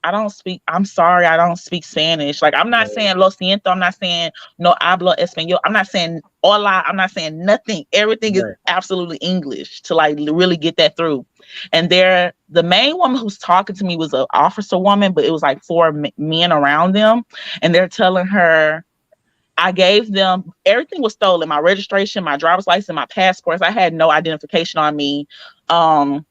I'm sorry, I don't speak Spanish. Like, I'm not saying lo siento, I'm not saying no hablo español, I'm not saying hola, I'm not saying nothing. Everything is Right. absolutely English to like really get that through. And the main woman who's talking to me was an officer woman, but it was like four men around them, and they're telling her, I gave them everything was stolen, my registration, my driver's license, my passports. I had no identification on me. Um,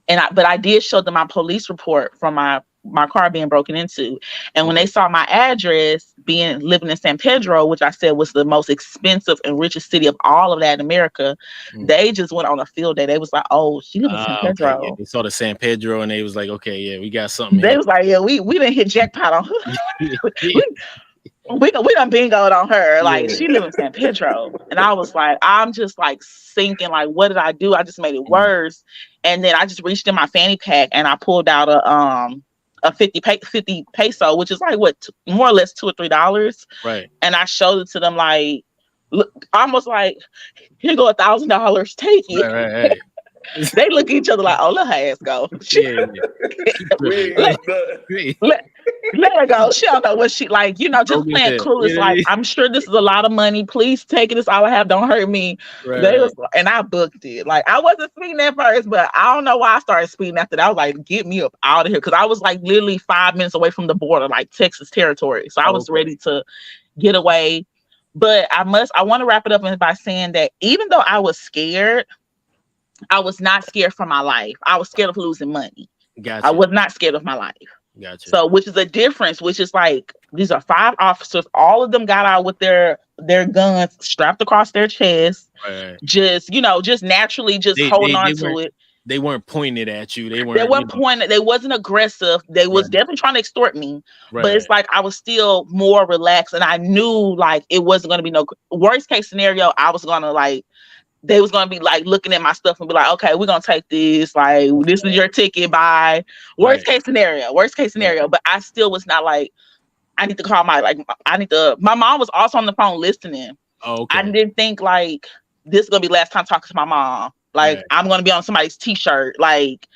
but I did show them my police report from my car being broken into. And when they Okay. saw my address being living in San Pedro, which I said was the most expensive and richest city of all of that in America, Mm. they just went on a field day. They was like, "Oh, she live in San Okay. Yeah, Pedro." they saw the San Pedro and they was like, okay, yeah, we got something They here. was like, "Yeah, we didn't hit jackpot on her. Yeah. we we done bingoed on her. Like, Yeah. she live in San Pedro." And I was like, I'm just like sinking, like, what did I do? I just made it Mm. worse. And then I just reached in my fanny pack and I pulled out a 50 peso, which is like what, more or less $2 or $3. Right. And I showed it to them like, look, almost like, here go $1,000, take it. Right. Right. Right. They look at each other like, oh, let her ass go. Yeah. Yeah. She We tripping. ain't let, got nothing. let, let her go. She don't know what she like, just Broke his playing head. clueless. Like, I'm sure this is a lot of money. Please take it. It's all I have. Don't hurt me. They Right. was, and I booked it. Like, I wasn't speeding at first, but I don't know why I started speeding after that. I was like, get me up out of here. Cause I was like literally 5 minutes away from the border, like Texas territory. So I was Okay. ready to get away. But I want to wrap it up by saying that even though I was scared, I was not scared for my life. I was scared of losing money. I Gotcha. was not scared of my life. Gotcha. So, which is a difference, which is like, these are 5 officers. All of them got out with their guns strapped across their chest, Right. Right. just, just naturally just They holding they on they to weren't it. they weren't pointed at you. They They weren't, weren't pointing, they wasn't aggressive. They was right. definitely trying to extort me. Right. But it's Right. like I was still more relaxed and I knew like it wasn't gonna be no worst case scenario. I was gonna like they was gonna be like looking at my stuff and be like, okay, we're gonna take this. Like, this is your ticket. Bye. Right. Worst case scenario. Worst case Right. scenario. But I still was not like, I need to call my mom was also on the phone listening. Oh, I okay. didn't think like this is gonna be last time talking to my mom. Like, Right. I'm gonna be on somebody's t-shirt. Like,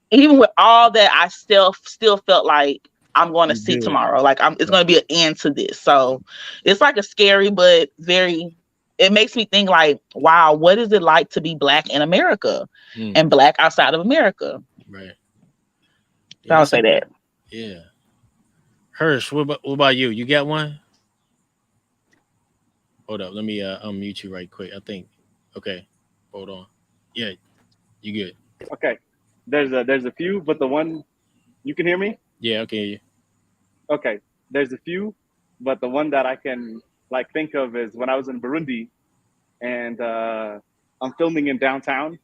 even with all that, I still felt like I'm going to You see good. tomorrow. Like, it's Right. going to be an end to this. So it's like a scary, but it makes me think like, wow, what is it like to be Black in America Mm. and Black outside of America? Right. So Yeah, I'll that's say that. yeah. Hirsch, what about you? You got one? Hold up. Let me unmute you right quick. I think. Okay. Hold on. Yeah, you good. Okay. There's a few, but the one you can hear me? Yeah, okay. Okay. There's a few, but the one that I can like think of is when I was in Burundi and I'm filming in downtown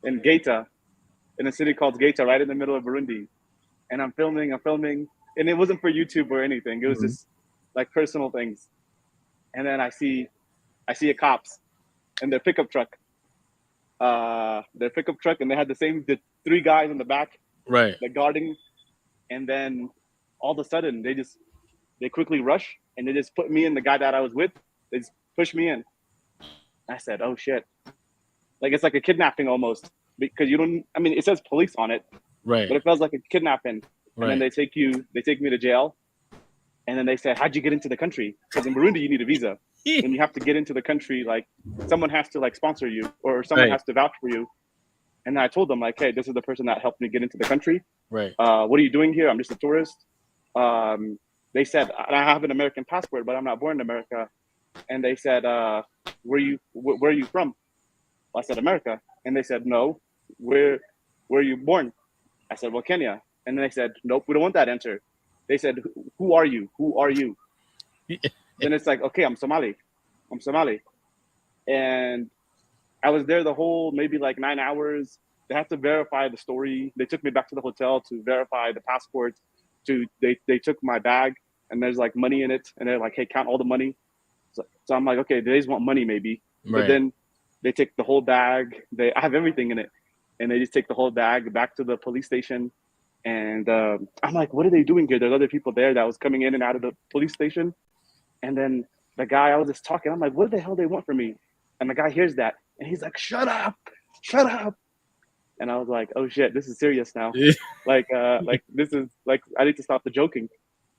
in Gaeta, in a city called Gaeta, right in the middle of Burundi. And I'm filming, and it wasn't for YouTube or anything. It was Mhm. just like personal things. And then I see a cops in their pickup truck, and they had the three guys in the back, Right. like guarding. And then all of a sudden, they quickly rush and they just put me and the guy that I was with. They just pushed me in. I said, "Oh shit!" Like it's like a kidnapping almost because you don't. I mean, it says police on it, Right. but it feels like a kidnapping. And then Right. they take me to jail. And then they said, "How'd you get into the country?" Because in Burundi, you need a visa, and you have to get into the country. Like someone has to like sponsor you, or someone Right. has to vouch for you. And I told them like, "Hey, this is the person that helped me get into the country. Right. What are you doing here? I'm just a tourist." They said, "I have an American passport, but I'm not born in America." And they said, where are you from?" I said, "America." And they said, "No, where are you born?" I said, "Well, Kenya." And then they said, "Nope, we don't want that answer." They said, "Who are you? Who are you?" Then it's like, okay, I'm Somali. I'm Somali. And I was there the whole maybe like 9 hours. They had to verify the story. They took me back to the hotel to verify the passport. They took my bag and there's like money in it, and they're like, "Hey, count all the money." So I'm like, okay, they just want money maybe, but Right. then they take the whole bag. I have everything in it, and they just take the whole bag back to the police station. And I'm like, what are they doing here? There's other people there that was coming in and out of the police station. And then the guy, I was just talking. I'm like, what the hell they want from me? And the guy hears that, and he's like, shut up, shut up. and I was like, oh shit, this is serious now. Like this is like I need to stop the joking.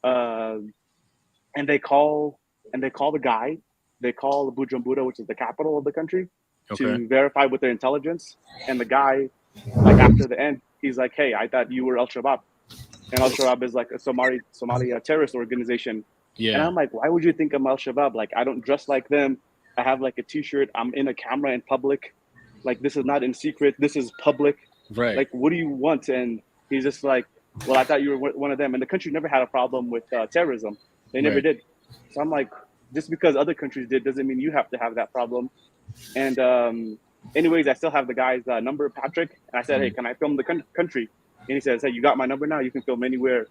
Uh, and they call the guy, they call Bujumbura, which is the capital of the country, Okay. to verify with their intelligence. And the guy, like after the end, he's like, hey, I thought you were Al Shabaab, and Al Shabaab is like a Somali terrorist organization. And Yeah. I'm like, why would you think I'm Al Shabaab? Like I don't dress like them. I have like a T-shirt. I'm in a camera in public. Like this is not in secret. This is public. Right. Like what do you want? And he's just like, well, I thought you were one of them. And the country never had a problem with terrorism. They never Right. did. So I'm like, just because other countries did doesn't mean you have to have that problem. And anyways, I still have the guy's number, Patrick. And I said, hey, Mhm. can I film the country? And he says, hey, you got my number now. You can film anywhere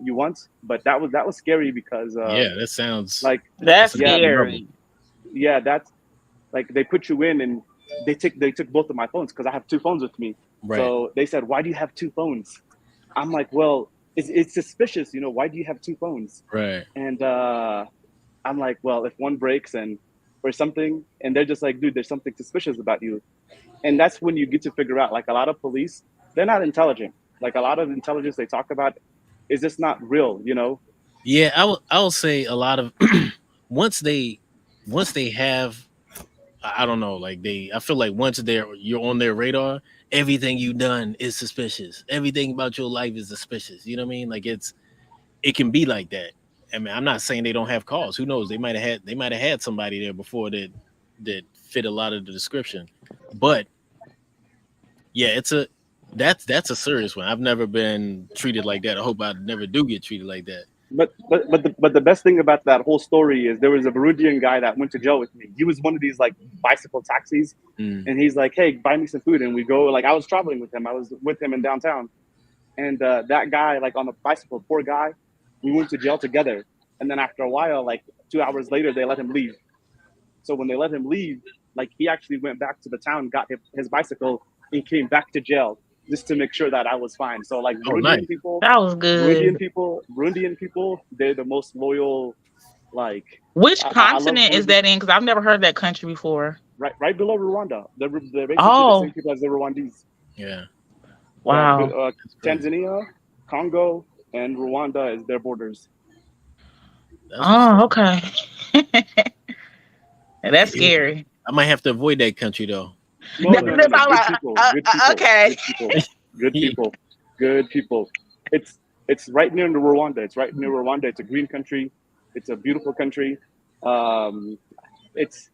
you want. But that was scary because Yeah, that sounds like that That's sounds yeah terrible. scary. yeah that's like they put you in and they took both of my phones because I have two phones with me. Right. So they said, why do you have two phones? I'm like, well, it's suspicious, why do you have two phones? Right. And I'm like, well, if one breaks and or something, and they're just like, dude, there's something suspicious about you. And that's when you get to figure out, like a lot of police, they're not intelligent. Like a lot of intelligence they talk about is just not real. Yeah, I will say a lot of once they once they have I don't know, like I feel like once you're on their radar, everything you've done is suspicious. Everything about your life is suspicious. You know what I mean? Like it can be like that. I mean, I'm not saying they don't have calls. Who knows? They might have had somebody there before that fit a lot of the description. But yeah, that's a serious one. I've never been treated like that. I hope I never do get treated like that. But the best thing about that whole story is there was a Burundian guy that went to jail with me. He was one of these like bicycle taxis, Mm, and he's like, "Hey, buy me some food." And we go like I was traveling with him. I was with him in downtown, and that guy like on the bicycle, poor guy, we went to jail together. And then after a while, like 2 hours later, they let him leave. So when they let him leave, like he actually went back to the town, got his bicycle, and came back to jail just to make sure that I was fine. So like oh, nice. That was good. Burundian people, they're the most loyal. Like Which I love continent is Burundi. that in? Because I've never heard that country before. Right below Rwanda, they're basically the same Oh, people as the Rwandese. Yeah, Yeah, wow. that's crazy. Tanzania, Congo, and Rwanda is their borders. That's what's up. Oh, okay. That's Yeah, scary. I might have to avoid that country though. No, no, no, That's no. all Good right. people. Good people. Okay. Good people. Good Yeah. people. Good people. It's it's right near Rwanda. It's right near Rwanda. It's a green country. It's a beautiful country. Um, it's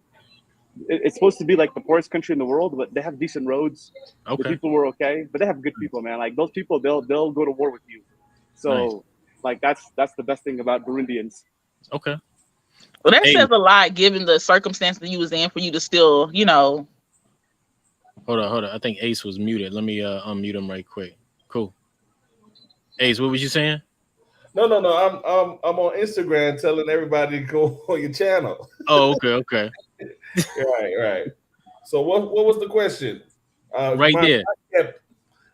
it's supposed to be like the poorest country in the world, but they have decent roads. The Okay. people were okay, but they have good people, man. Like those people, they'll go to war with you. Nice. So like that's the best thing about Burundians. Okay. Well, that Hey, says a lot given the circumstances that you was in for you to still, hold on. I think Ace was muted. Let me unmute him right quick. Cool. Ace, what was you saying? No, no, no. I'm on Instagram telling everybody to go on your channel. Oh, okay, okay. Right, right. So what was the question? Right My there. mic kept,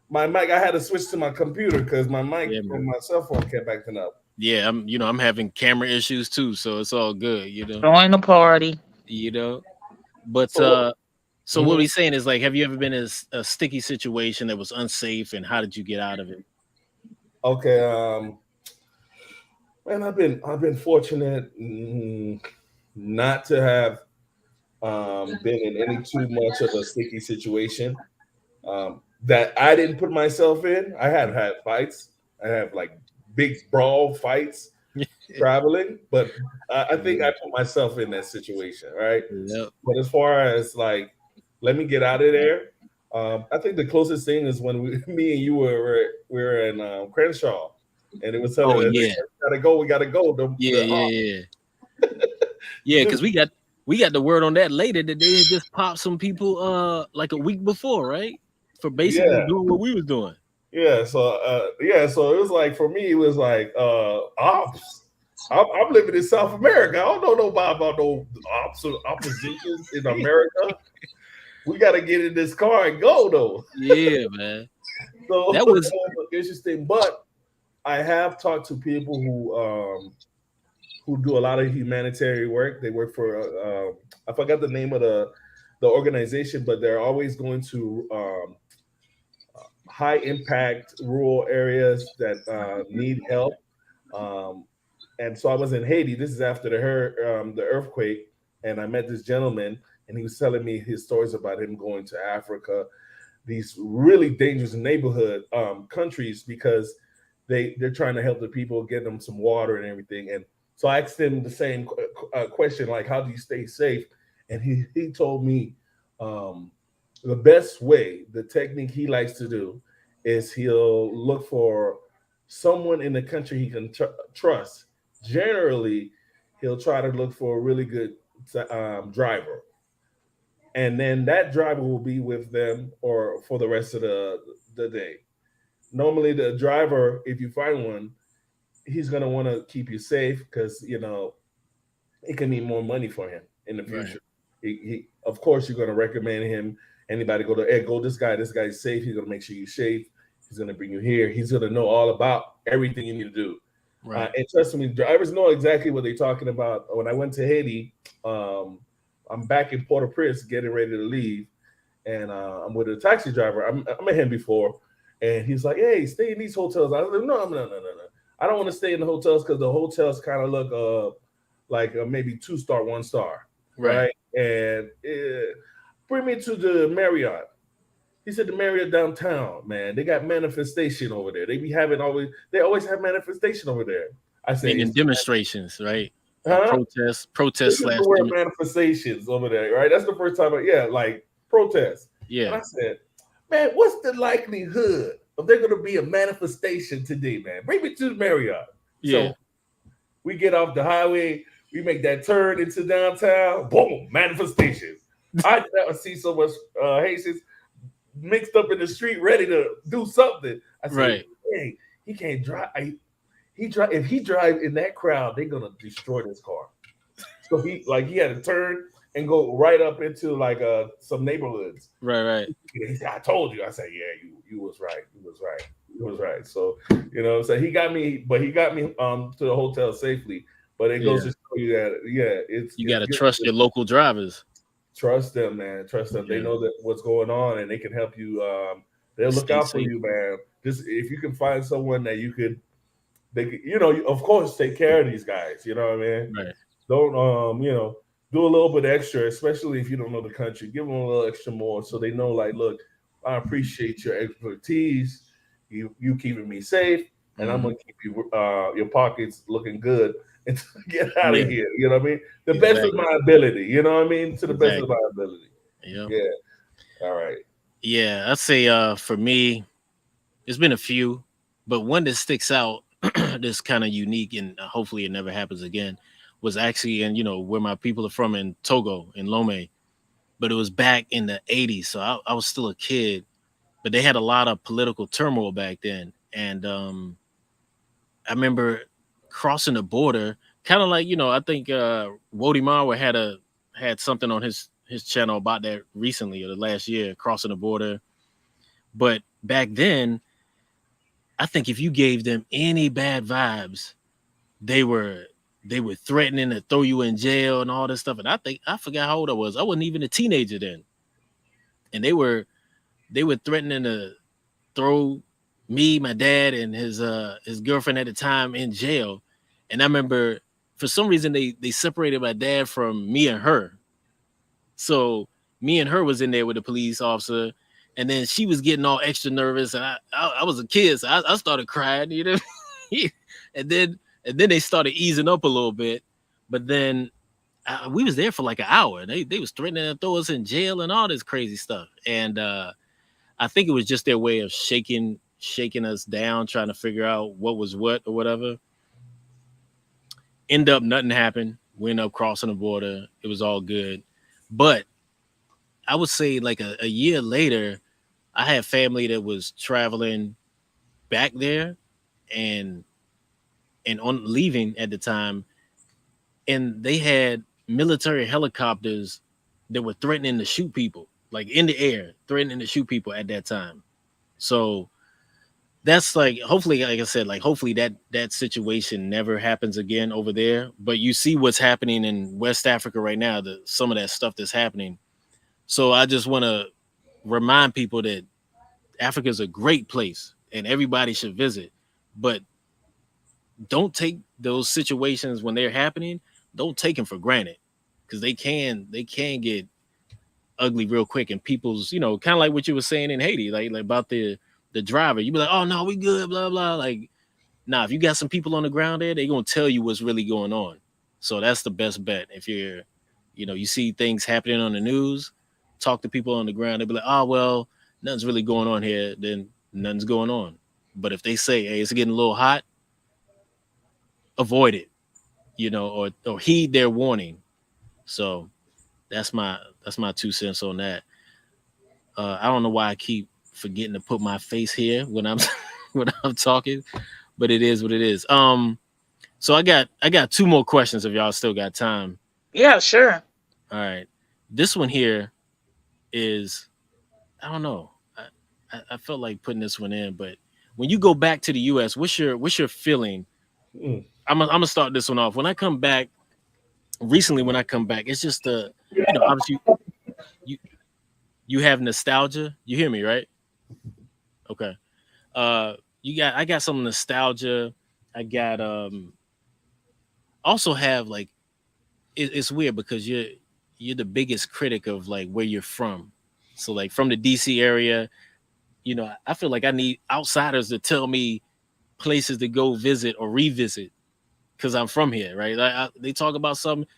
my mic. I had to switch to my computer because my mic Yeah, from man. my cell phone kept acting up. Yeah, I'm having camera issues too, so it's all good, you know. join the party. You know. But So so what mhm. we saying is like, have you ever been in a sticky situation that was unsafe, and how did you get out of it? Okay, man, I've been fortunate not to have been in any too much of a sticky situation that I didn't put myself in. I had fights. I have like big brawl fights traveling, but I think I Yeah. put myself in that situation, right? Yep. But as far as like, let me get out of there. I think the closest thing is when me and you were in Crenshaw, and it was telling Oh us, yeah. "Hey, we gotta go, we gotta go." Yeah, yeah, yeah. Yeah, Dude, because we got the word on that later that they had just popped some people like a week before, right? For basically yeah, doing what we was doing. yeah. So so it was like for me, it was like ops. I'm living in South America. I don't know nobody about no ops or oppositions in America. We got to get in this car and go though. Yeah, man. So That was that was interesting. But I have talked to people who do a lot of humanitarian work. They work for I forgot the name of the organization, but they're always going to high impact rural areas that need help. Um, and so I was in Haiti. This is after the earthquake, and I met this gentleman, and he was telling me his stories about him going to Africa, these really dangerous neighborhood countries, because they're trying to help the people, get them some water and everything. And so I asked him the same question, like, how do you stay safe? And he told me um, the best way, the technique he likes to do, is he'll look for someone in the country he can trust. Generally, he'll try to look for a really good driver, and then that driver will be with them or for the rest of the day. Normally, the driver, if you find one, he's gonna want to keep you safe, because it can mean more money for him in the Right. future. Of course, you're gonna recommend him. Anybody go to, hey, go this guy. This guy's safe. He's gonna make sure you're safe. He's gonna bring you here. He's gonna know all about everything you need to do. Right. And trust me, drivers know exactly what they're talking about. When I went to Haiti, um, I'm back in Port-au-Prince, getting ready to leave, and I'm with a taxi driver. I met him before, and he's like, "Hey, stay in these hotels." I was like, "No, no, no, no, no. I don't want to stay in the hotels, because the hotels kind of look like maybe 2 star, 1 star, Right. right?" And bring me to the Marriott. He said, the Marriott downtown, man, they got manifestation over there. They always have manifestation over there. I say, Meaning demonstrations, right? huh? Protest This is slash the word manifestations over there, right? That's the first time, yeah, like protest. And yeah. I said, man, what's the likelihood of there going to be a manifestation today, man? Bring me to the Marriott. Yeah. So we get off the highway, we make that turn into downtown, boom, manifestations. I never see so much Haitians mixed up in the street, ready to do something. I say, Right. hey, he can't drive. He drive if he drive in that crowd, they're gonna destroy this car. So he had to turn and go right up into like some neighborhoods. Right. Right. He said, I told you. I said, yeah, you was right. You was right. You was right. So so he got me to the hotel safely. But it goes Yeah. to show you that, yeah, You it's gotta good trust to your local drivers. trust them, man. Trust them. They Yeah. know that what's going on, and they can help you. They'll look Stay out for safe. you, man. Just if you can find someone that they could, of course, take care of these guys. You know what I mean? Right. Don't do a little bit extra, especially if you don't know the country. Give them a little extra more, so they know, like, look, I appreciate your expertise. You keeping me safe, and I'm Hmm. gonna keep your pockets looking good until I get out of Yeah. here. You know what I mean? The best of Exactly. my ability. You know what I mean? To the best of Exactly. my ability. Yeah. Yeah. All right. Yeah. I'd say for me, there's been a few, but one that sticks out that's kind of unique and hopefully it never happens again was actually in, where my people are from in Togo, in Lome. But it was back in the 80s. So I was still a kid, but they had a lot of political turmoil back then. And I remember crossing the border, kind of like, I think Wody Marwa had something on his channel about that recently or the last year, crossing the border. But back then, I think if you gave them any bad vibes, they were they were threatening to throw you in jail and all this stuff. And I think I forgot how old I was. I wasn't even a teenager then. And they were threatening to throw me, my dad, and his girlfriend at the time in jail. And I remember for some reason they separated my dad from me and her. So me and her was in there with the police officer, and then she was getting all extra nervous, and I was a kid, so I started crying, and then they started easing up a little bit, but then we was there for like an hour. They was threatening to throw us in jail and all this crazy stuff, and I think it was just their way of shaking us down, trying to figure out what was what or whatever. End up nothing happened. We ended up crossing the border. It was all good, but I would say like a year later, I had family that was traveling back there and on leaving at the time, and they had military helicopters that were threatening to shoot people, like in the air, threatening to shoot people at that time. So that's like hopefully, like I said, like hopefully that situation never happens again over there. But you see what's happening in West Africa right now, some of that stuff that's happening. So I just want to remind people that Africa's a great place and everybody should visit, but don't take those situations when they're happening. Don't take them for granted because they can get ugly real quick. And people's, kind of like what you were saying in Haiti, like about the driver. You be like, oh no, we good, blah blah. Like, nah, if you got some people on the ground there, they gonna tell you what's really going on. So that's the best bet. If you're, you see things happening on the news, talk to people on the ground. They be like, oh well, nothing's really going on here. Then nothing's going on. But if they say, hey, it's getting a little hot, avoid it, or heed their warning. So that's my 2 cents on that. I don't know why I keep forgetting to put my face here when I'm when I'm talking, but it is what it is. So I got two more questions if y'all still got time. Yeah, sure. All right, this one here is, I don't know. I felt like putting this one in, but when you go back to the U.S., what's your feeling? Mm. I'm gonna start this one off. When I come back, recently when I come back, it's just obviously you you have nostalgia. You hear me, right? Okay. I got some nostalgia. I got also have like it's weird because you're the biggest critic of like where you're from. So like from the DC area, I feel like I need outsiders to tell me places to go visit or revisit because I'm from here, right? They talk about somebody,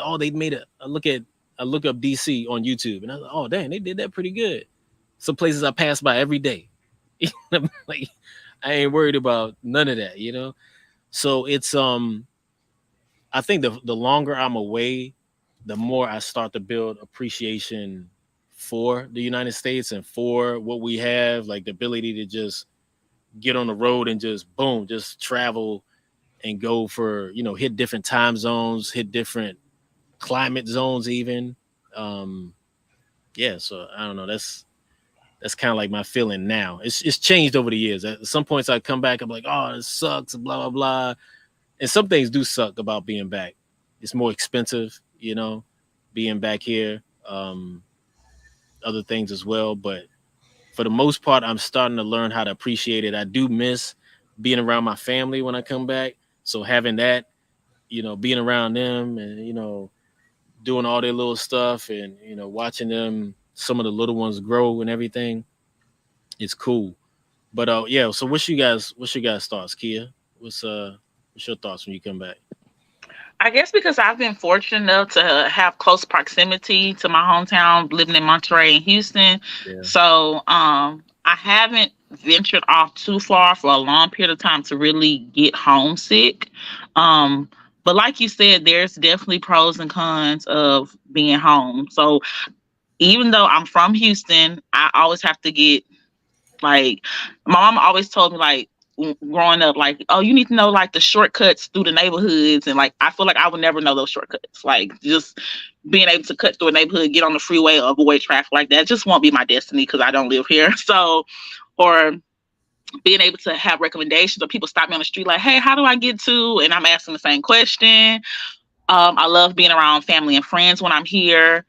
oh, they made I look up DC on YouTube, and I was like, oh, dang, they did that pretty good. Some places I pass by every day. Like, I ain't worried about none of that. So it's I think the longer I'm away, the more I start to build appreciation for the United States and for what we have, like the ability to just get on the road and just boom, just travel and go for, hit different time zones, hit different climate zones even. Um yeah, so I don't know. That's kind of like my feeling now. It's changed over the years. At some points I come back, I'm like, oh, this sucks, blah blah blah. And some things do suck about being back. It's more expensive, being back here. Other things as well, but for the most part, I'm starting to learn how to appreciate it. I do miss being around my family when I come back. So having that, being around them and doing all their little stuff and watching them, some of the little ones grow and everything, it's cool. But yeah, so what's your guys thoughts, Kia? What's your thoughts when you come back? I guess because I've been fortunate enough to have close proximity to my hometown, living in Monterey and Houston. Yeah. So I haven't ventured off too far for a long period of time to really get homesick. Um, but like you said, there's definitely pros and cons of being home. So even though I'm from Houston, I always have to get like my mom always told me like growing up, like, oh, you need to know like the shortcuts through the neighborhoods, and like I feel like I would never know those shortcuts. Like just being able to cut through a neighborhood, get on the freeway, avoid traffic like that just won't be my destiny because I don't live here. So or being able to have recommendations or people stop me on the street like, hey, how do I get to? And I'm asking the same question. I love being around family and friends when I'm here.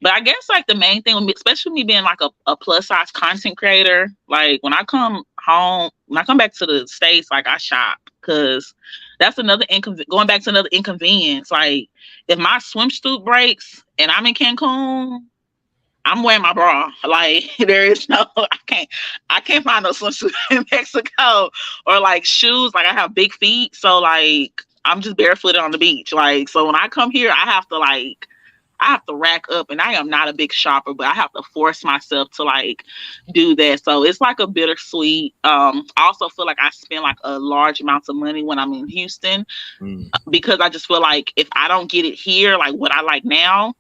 But I guess like the main thing with me, especially me being like a plus size content creator, like when I come home, when I come back to the States, like I shop because that's another going back to another inconvenience. Like if my swimsuit breaks and I'm in Cancun, I'm wearing my bra. Like there is no, I can't find no swimsuit in Mexico or like shoes. Like I have big feet, so like I'm just barefooted on the beach. Like so when I come here, I have to rack up, and I am not a big shopper, but I have to force myself to like do that. So it's like a bittersweet. I also feel like I spend like a large amounts of money when I'm in Houston Mm. because I just feel like if I don't get it here, like what I like now,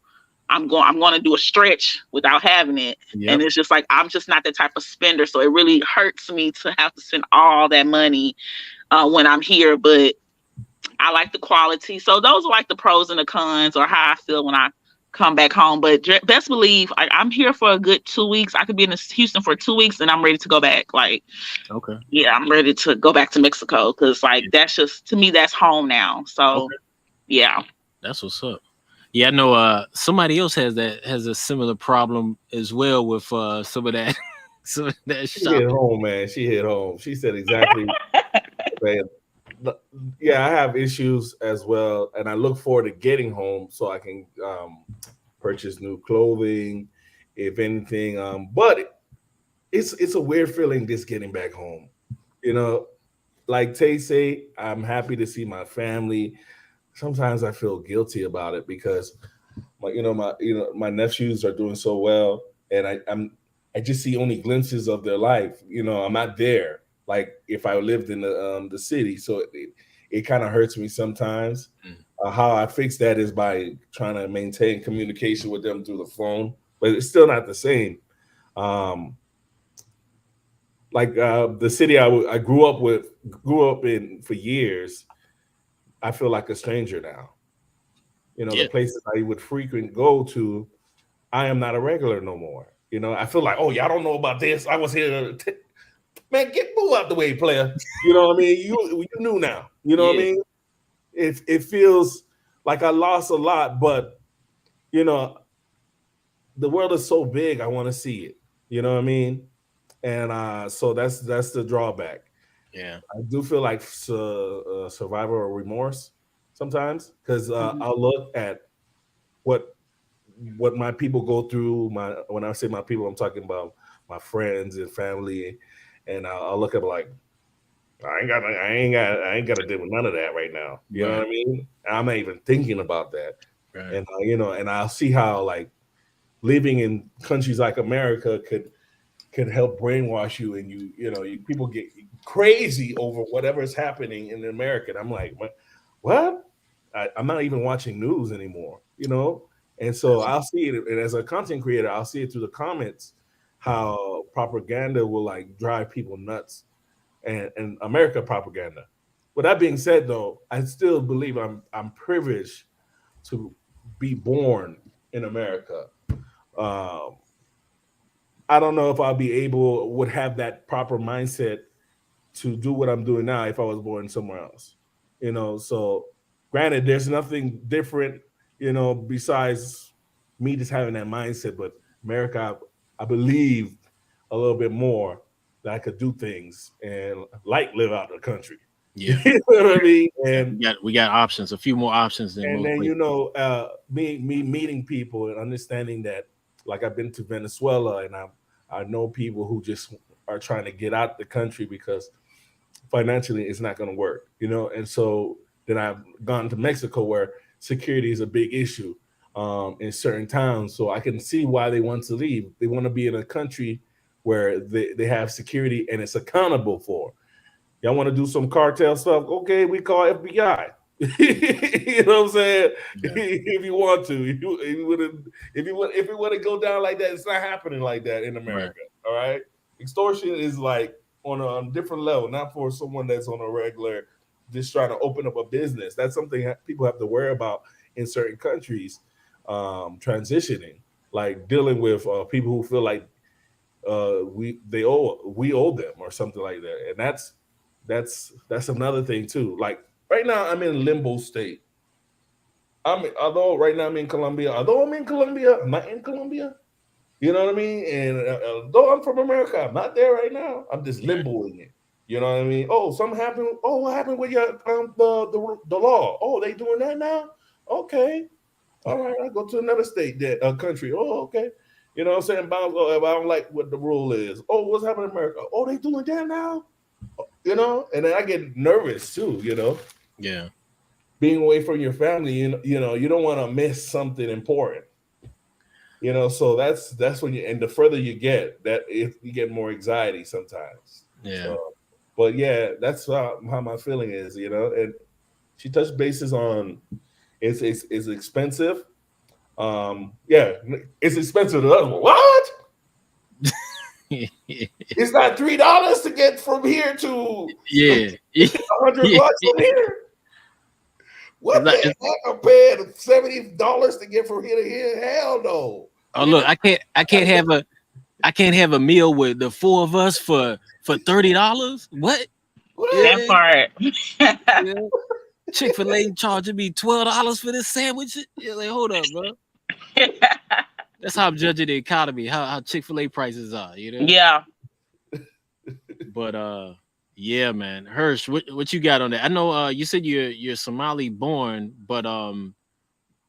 I'm going to do a stretch without having it. And Yep. it's just like I'm just not that type of spender, so it really hurts me to have to spend all that money when I'm here. But I like the quality. So those are like the pros and the cons, or how I feel when I come back home. But best believe I'm here for a good 2 weeks. I could be in Houston for 2 weeks and I'm ready to go back. Like, Okay. yeah, I'm ready to go back to Mexico because like that's just to me that's home now. So Okay. yeah. That's what's up. Yeah, I know somebody else has a similar problem as well with some of that So that She hit shopping. home, man. She hit home. She said exactly. Man, yeah, I have issues as well, and I look forward to getting home so I can purchase new clothing, if anything. But it's a weird feeling just getting back home. You know, like Tay say, I'm happy to see my family. Sometimes I feel guilty about it because my nephews are doing so well, and I just see only glimpses of their life. I'm not there. Like if I lived in the city, so it kind of hurts me sometimes. Mm. How I fix that is by trying to maintain communication with them through the phone, but it's still not the same. Um, like the city I grew up in for years, I feel like a stranger now. The Yeah. places I would frequent go to, I am not a regular no more. I feel like, oh, y'all don't know about this. I was here. Man, move out the way, player. You know what I mean? You knew now. You know what I Yeah. mean? It feels like I lost a lot, but you know, the world is so big. I want to see it. You know what I mean? And so that's the drawback. Yeah. I do feel like survival or remorse sometimes because Mhm. I'll look at what what my people go through. When I say my people, I'm talking about my friends and family, and I'll look at like I ain't got to deal with none of that right now. You know Right. what I mean? I'm not even thinking about that, Right. and and I'll see how like living in countries like America could help brainwash you, and people get crazy over whatever is happening in America. And I'm like, what? I'm not even watching news anymore. And so I'll see it, and as a content creator, I'll see it through the comments how propaganda will like drive people nuts, and America propaganda. With that being said, though, I still believe I'm privileged to be born in America. Um, I don't know if would have that proper mindset to do what I'm doing now if I was born somewhere else. So granted, there's nothing different, besides me just having that mindset. But America, I believe a little bit more that I could do things and like live out the country. Yeah. You know what I mean? Yeah. We got options, a few more options than And most then places. me meeting people and understanding that, like I've been to Venezuela, and I know people who just are trying to get out the country because financially it's not going to work. And so then I've gone to Mexico where security is a big issue in certain towns, so I can see why they want to leave. They want to be in a country where they have security and it's accountable for. Y'all want to do some cartel stuff? Okay, we call FBI. You know what I'm saying? Yeah. If you want to, if it would go down like that, it's not happening like that in Right. America. All right, extortion is like on a different level, not for someone that's on a regular, just trying to open up a business. That's something that people have to worry about in certain countries, transitioning, like dealing with people who feel like we owe them or something like that, and that's another thing too. Like right now I'm in limbo state. Although right now I'm not in Colombia. You know what I mean? And though I'm from America, I'm not there right now. I'm just Right. limboing it. You know what I mean? Oh, something happened. Oh, what happened with your the law? Oh, they doing that now? Okay, all right, I go to another state, that country. Oh, okay. You know what I'm saying? If I don't like what the rule is. Oh, what's happening in America? Oh, they doing that now? And then I get nervous too. Yeah. Being away from your family, you don't want to miss something important. So that's when and the further you get, that if you get more anxiety sometimes. Yeah. So, but yeah, that's how my feeling is. And she touched bases on it's expensive. Yeah, it's expensive. What? It's not $3 to get from here to Yeah. 100 bucks from here. It's What not, the it's, heck? I'm paying $70 to get from here to here. Hell no. oh look, I can't have a meal with the four of us for $30. What? That What? Yeah, part. yeah. Chick-fil-A charging me $12 for this sandwich. Yeah, like hold up, bro. That's how I'm judging the economy. How Chick-fil-A prices are. Yeah. But yeah, man. Hirsch, what you got on that? I know you said you're Somali born, but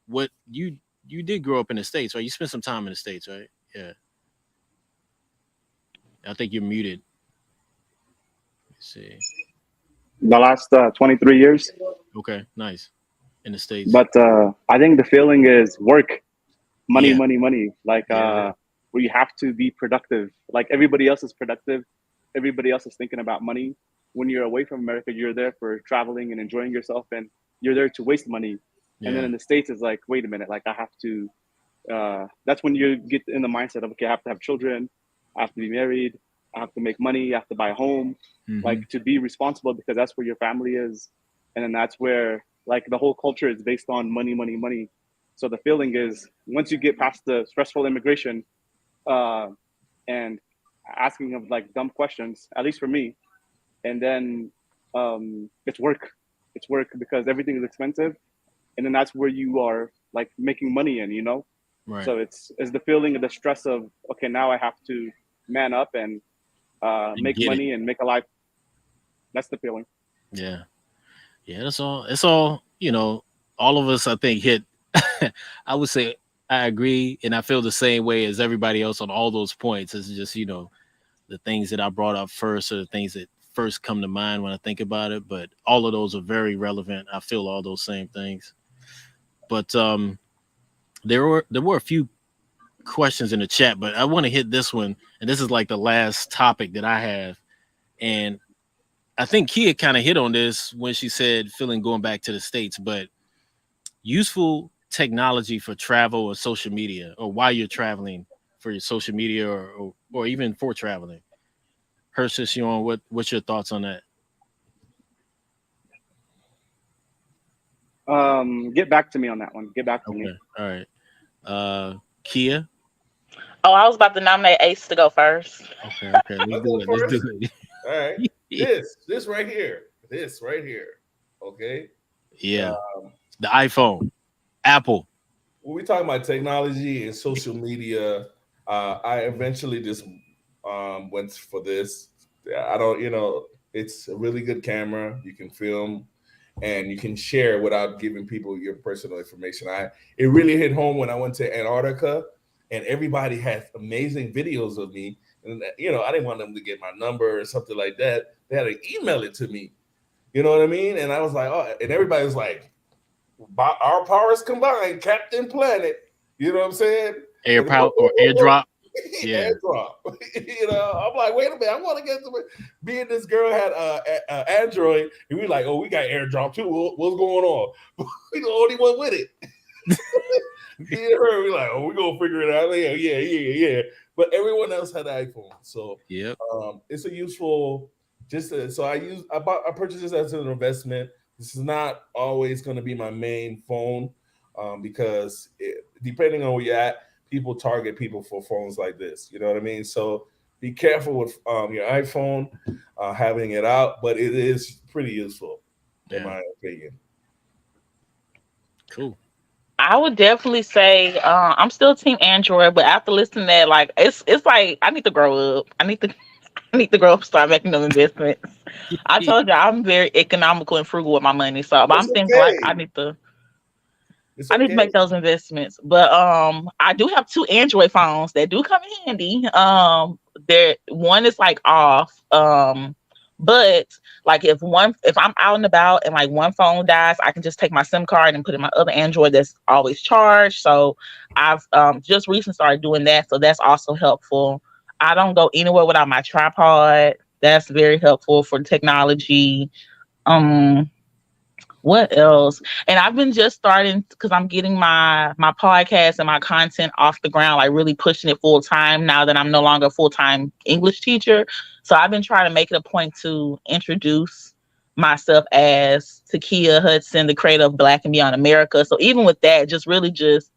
what you did grow up in the States, right? You spent some time in the States, right? Yeah. I think you're muted. Let's see. The last 23 years. Okay, nice. In the States. But I think the feeling is work, money, Yeah. money, money. Like Yeah. where you have to be productive. Like everybody else is productive. Everybody else is thinking about money. When you're away from America, you're there for traveling and enjoying yourself, and you're there to waste money. And then Yeah. in the States, it's like, wait a minute, like I have to. That's when you get in the mindset of, okay, I have to have children, I have to be married, I have to make money, I have to buy a home, like Hmm. to be responsible because that's where your family is, and then that's where like the whole culture is based on money, money, money. So the feeling is once you get past the stressful immigration uh, and asking of like dumb questions, at least for me, and then it's work. It's work because everything is expensive, and then that's where you are like making money in, you know. Right. So it's the feeling of the stress of okay, now I have to man up and And make get it. money and make a life. That's the feeling. Yeah. Yeah. That's all. It's all. All of us. I think hit. I would say I agree, and I feel the same way as everybody else on all those points. It's just the things that I brought up first are the things that first come to mind when I think about it. But all of those are very relevant. I feel all those same things. But there were a few questions in the chat, but I want to hit this one, and this is like the last topic that I have. And I think Kia kind of hit on this when she said feeling going back to the States, but useful technology for travel or social media, or while you're traveling for your social media, or even for traveling. Persis, you on what's your thoughts on that? Get back to me on that one. Get back to me. Okay, all right. Kia. Oh, I was about to nominate Ace to go first. Okay, okay. Let's I'll go do it. Let's first. do All right. it. This right here. Okay. Yeah, Um, the iPhone, Apple. when we talk about technology and social media, I eventually just went for this. I don't, it's a really good camera. You can film and you can share without giving people your personal information. It really hit home when I went to Antarctica and everybody had amazing videos of me. And I didn't want them to get my number or something like that. They had to email it to me. You know what I mean? And I was like, oh, and everybody was like, by our powers combined, Captain Planet. You know what I'm saying? And AirPower or AirDrop. Yeah, airdrop. I'm like, wait a minute, I want to get to it. Me and this girl had Android, and we like, oh, we got airdrop too. What's going on? We the only one with it. Me and her, we like, oh, we gonna figure it out. Like, yeah. But everyone else had iPhone, so yep, it's a useful. So I purchased this as an investment. This is not always going to be my main phone because depending on where you're at, people target people for phones like this. You know what I mean? So be careful with your iPhone having it out, but it is pretty useful in yeah, my opinion. cool. I would definitely say I'm still team Android, but after listening to that, like it's like I need to grow up. I need to grow up, and start making them investments. I told you I'm very economical and frugal with my money, so but It's I'm thinking like okay. It's I need to okay. make those investments. But I do have two Android phones that do come in handy. There one is like off. But like if I'm out and about and like one phone dies, I can just take my SIM card and put in my other Android that's always charged. So I've just recently started doing that. So that's also helpful. I don't go anywhere without my tripod. That's very helpful for technology. Um what else? And I've been just starting because I'm getting my podcast and my content off the ground, like really pushing it full time now that I'm no longer a full time English teacher. So I've been trying to make it a point to introduce myself as Takia Hudson, the creator of Black and Beyond America. So even with that, just really just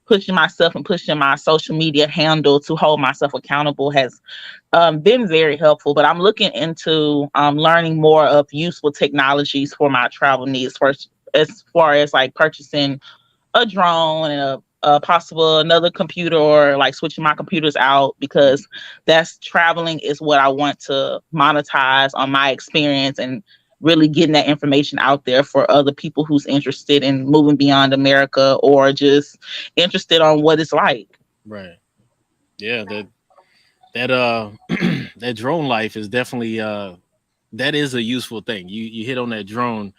pushing myself and pushing my social media handle to hold myself accountable has been very helpful. But I'm looking into learning more of useful technologies for my travel needs, first as far as like purchasing a drone and possible another computer or like switching my computers out, because that's traveling is what I want to monetize on my experience and really getting that information out there for other people who's interested in moving beyond America or just interested on what it's like. Right. Yeah. That that drone life is definitely that is a useful thing. You hit on that drone.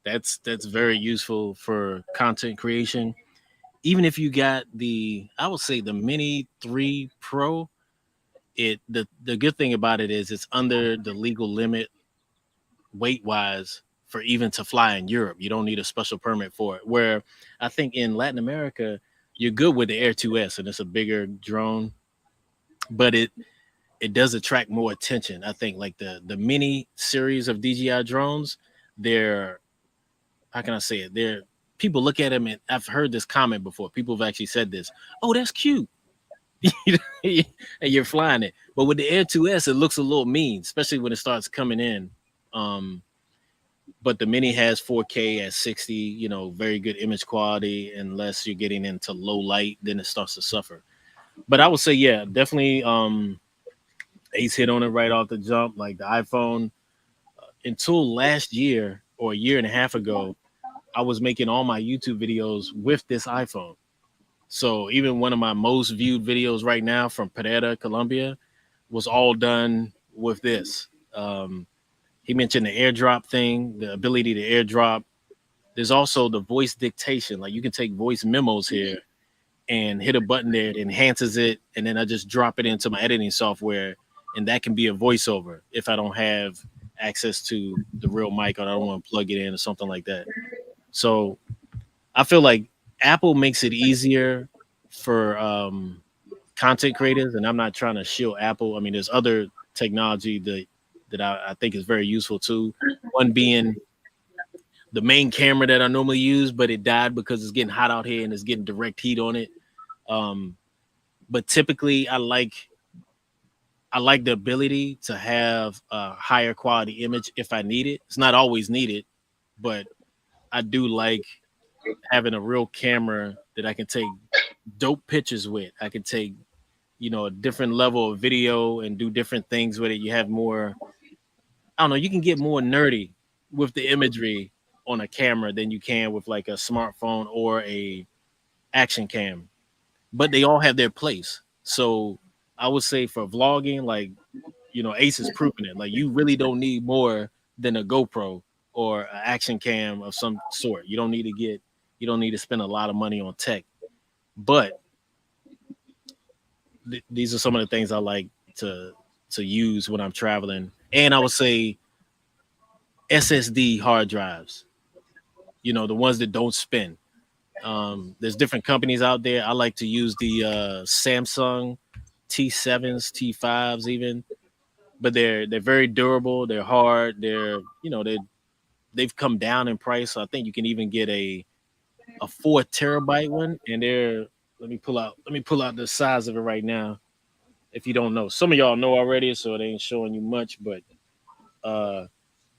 That's very useful for content creation. Even if you got the, I would say the Mini 3 Pro, the good thing about it is it's under the legal limit weight wise for even to fly in Europe. You don't need a special permit for it. Where I think in Latin America, you're good with the Air 2S and it's a bigger drone, but it does attract more attention. I think like the mini series of DJI drones, they're, how can I say it? They're, people look at them and I've heard this comment before. People have actually said this. Oh, that's cute. And you're flying it. But with the Air 2S, it looks a little mean, especially when it starts coming in. Um, but the mini has 4K at 60, very good image quality. Unless you're getting into low light, then it starts to suffer. But I would say, yeah, definitely Ace hit on it right off the jump. Like the iPhone, until last year or a year and a half ago, I was making all my YouTube videos with this iPhone. So even one of my most viewed videos right now from Pereira, Colombia, was all done with this. He mentioned the airdrop thing, the ability to airdrop. There's also the voice dictation. Like you can take voice memos here and hit a button there, it enhances it, and then I just drop it into my editing software, and that can be a voiceover if I don't have access to the real mic or I don't want to plug it in or something like that. So I feel like Apple makes it easier for content creators, and I'm not trying to shield Apple. I mean, there's other technology that I think is very useful too. One being the main camera that I normally use, but it died because it's getting hot out here and it's getting direct heat on it. Um, but typically, I like the ability to have a higher quality image if I need it. It's not always needed, but I do like having a real camera that I can take dope pictures with. I can take, a different level of video and do different things with it. You have more, I don't know, you can get more nerdy with the imagery on a camera than you can with like a smartphone or a action cam. But they all have their place. So I would say for vlogging, like, Ace is proving it. Like you really don't need more than a GoPro or an action cam of some sort. You don't need to spend a lot of money on tech. But these are some of the things I like to use when I'm traveling. And I would say SSD hard drives, the ones that don't spin. There's different companies out there. I like to use the Samsung T7s, T5s even, but they're very durable. They're hard. They've come down in price. So I think you can even get a 4 terabyte one, and they're, let me pull out the size of it right now. If you don't know, some of y'all know already, so it ain't showing you much. But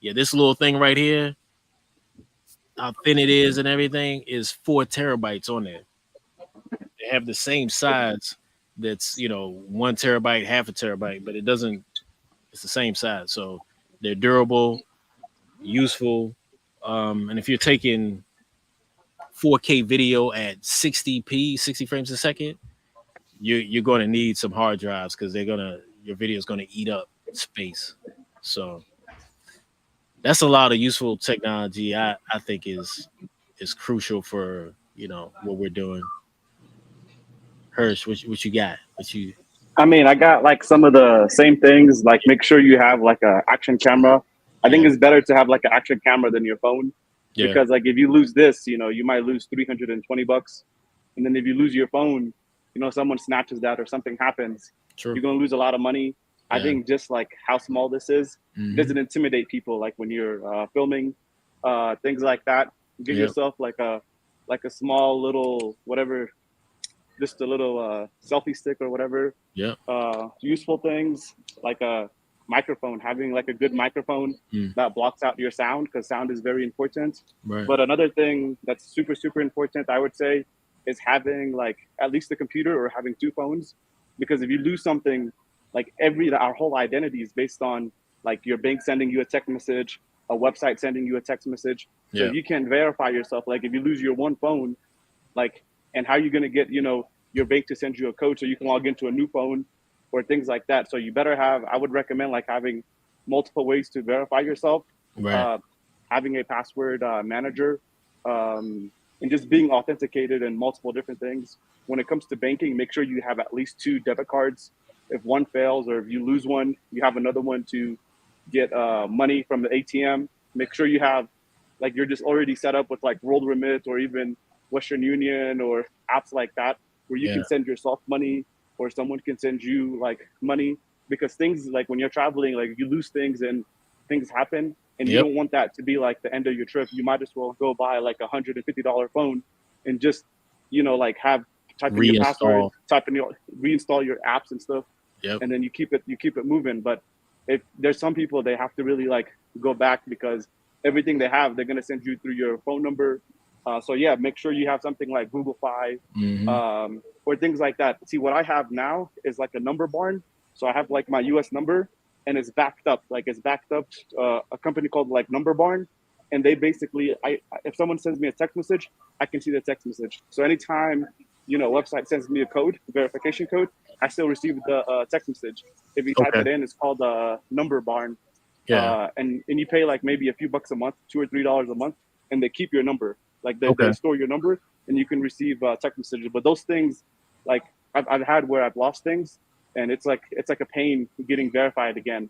yeah, this little thing right here, how thin it is and everything, is 4 terabytes on there. They have the same size. That's 1 terabyte, half a terabyte, but it doesn't. It's the same size, so they're durable, useful. And if you're taking 4K video at 60p, 60 frames a second, you're going to need some hard drives because your video is going to eat up space. So that's a lot of useful technology. I think is crucial for what we're doing. Hirsch, what you got? What you? I mean, I got like some of the same things. Like, make sure you have like a action camera. I think Yeah, it's better to have like an action camera than your phone, yeah, because like if you lose this, you might lose $320, and then if you lose your phone, someone snatches that or something happens, true. you're gonna lose a lot of money. I Yeah, think just like how small this is, it hmm, doesn't intimidate people. Like when you're filming, things like that. Give yeah, yourself like a small little whatever, just a little selfie stick or whatever. yeah, Useful things like a microphone, having like a good microphone mm, that blocks out your sound, because sound is very important. right, But another thing that's super, super important, I would say, is having like at least a computer or having two phones, because if you lose something, like our whole identity is based on like your bank sending you a text message, a website sending you a text message. So Yeah. if you can't verify yourself, like if you lose your one phone, like, and how are you going to get, your bank to send you a code so you can log into a new phone or things like that. So you better I would recommend like having multiple ways to verify yourself, Right. uh, having a password manager, and just being authenticated in multiple different things. When it comes to banking, make sure you have at least two debit cards. If one fails or if you lose one, you have another one to get money from the ATM. Make sure you have, like, you're just already set up with like World Remit or even Western Union or apps like that, where you Yeah. can send yourself money or someone can send you like money. Because things like when you're traveling, like you lose things and things happen, and you Yep. don't want that to be like the end of your trip. You might as well go buy like $150 phone and just, like type in your password, Reinstall. reinstall your apps and stuff, Yep. and then you keep it moving. But if there's some people, they have to really like go back, because everything they have, they're gonna send you through your phone number. So yeah, make sure you have something like Google Fi, Hmm. or things like that. See, what I have now is like a number barn. So I have like my US number, and it's backed up. Like it's backed up a company called like Number Barn, and they basically, if someone sends me a text message, I can see the text message. So anytime website sends me a code, verification code, I still receive the text message. If you type Okay. it in, it's called Number Barn, Yeah. and you pay like maybe a few bucks a month, $2 or $3 a month, and they keep your number. Like they Okay. store your number, and you can receive text messages. But those things, like I've had where I've lost things, and it's like a pain getting verified again.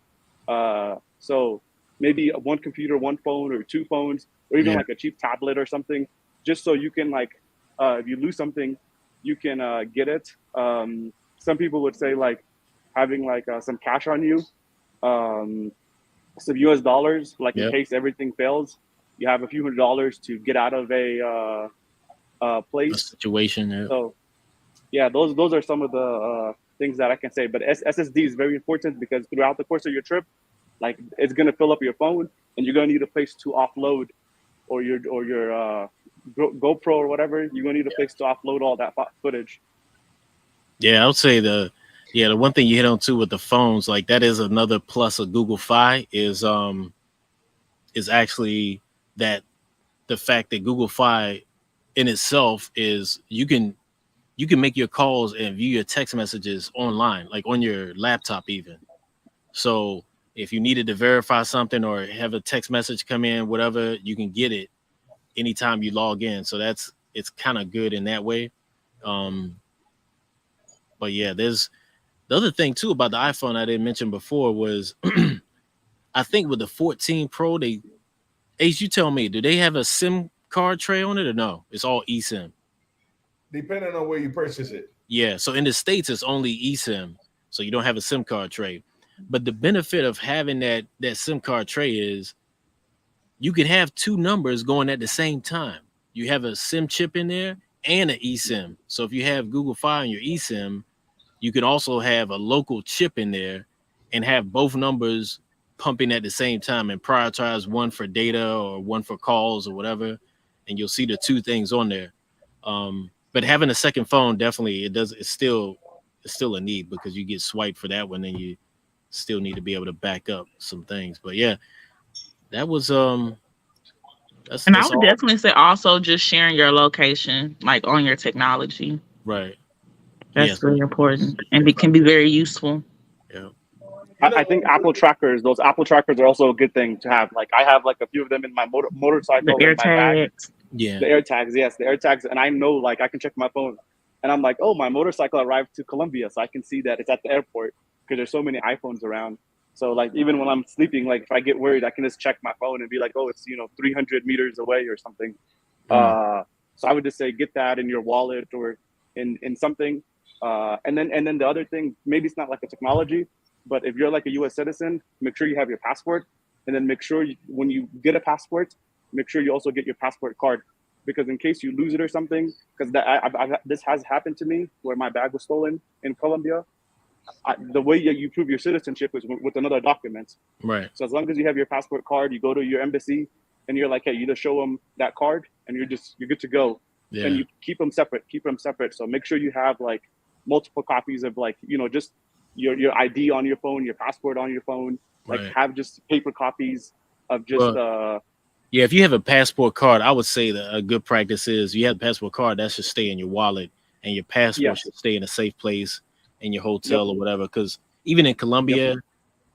So maybe one computer, one phone, or two phones, or even Yeah. like a cheap tablet or something, just so you can like, if you lose something, you can get it. Some people would say like having like some cash on you, um, some US dollars, like in Yep. case everything fails, you have a few $100s to get out of a A place. situation. Yeah. So yeah, those are some of the things that I can say. But SSD is very important, because throughout the course of your trip, like it's gonna fill up your phone, and you're gonna need a place to offload, or your GoPro or whatever. You're gonna need a place to offload all that footage. Yeah. I would say the one thing you hit on too with the phones, like that is another plus of Google Fi is actually that the fact that Google Fi in itself is you can make your calls and view your text messages online, like on your laptop even. So if you needed to verify something or have a text message come in, whatever, you can get it anytime you log in. So it's kind of good in that way. Um, but yeah, there's the other thing too about the iPhone I didn't mention before was I think with the 14 Pro, Ace, you tell me, do they have a SIM card tray on it or no? It's all eSIM. Depending on where you purchase it. Yeah, so in the States it's only eSIM, so you don't have a SIM card tray. But the benefit of having that SIM card tray is you can have two numbers going at the same time. You have a SIM chip in there and an eSIM. So if you have Google Fi on your eSIM, you can also have a local chip in there and have both numbers pumping at the same time and prioritize one for data or one for calls or whatever. And you'll see the two things on there. But having a second phone definitely it's still a need because you get swiped for that one and you still need to be able to back up some things. But yeah, that was that's And I that's would all definitely say also just sharing your location, like on your technology. right. That's Yes. very important and it can be very useful. Yeah. You I know, think those Apple trackers are also a good thing to have. Like I have like a few of them in my The motorcycle, in air my bag. tags. Yeah. The air tags, yes, the air tags, and I know like I can check my phone, and I'm like, oh, my motorcycle arrived to Colombia, so I can see that it's at the airport, because there's so many iPhones around. So like even when I'm sleeping, like if I get worried, I can just check my phone and be like, oh, it's 300 meters away or something. Mm, So I would just say get that in your wallet or in something. And then the other thing, maybe it's not like a technology, but if you're like a U.S. citizen, make sure you have your passport, and then make sure when you get a passport, make sure you also get your passport card, because in case you lose it or something, because this has happened to me where my bag was stolen in Colombia. The way that you prove your citizenship is with another document. right. So as long as you have your passport card, you go to your embassy and you're like, hey, you just show them that card and you're good to go. and Yeah. you keep them separate. Keep them separate. So make sure you have like multiple copies of like just your ID on your phone, your passport on your phone. Like Right. have just paper copies of just Well, yeah, if you have a passport card, I would say that a good practice is you have a passport card that should stay in your wallet, and your passport yes, should stay in a safe place in your yep, hotel or whatever. Because even in yep, Colombia,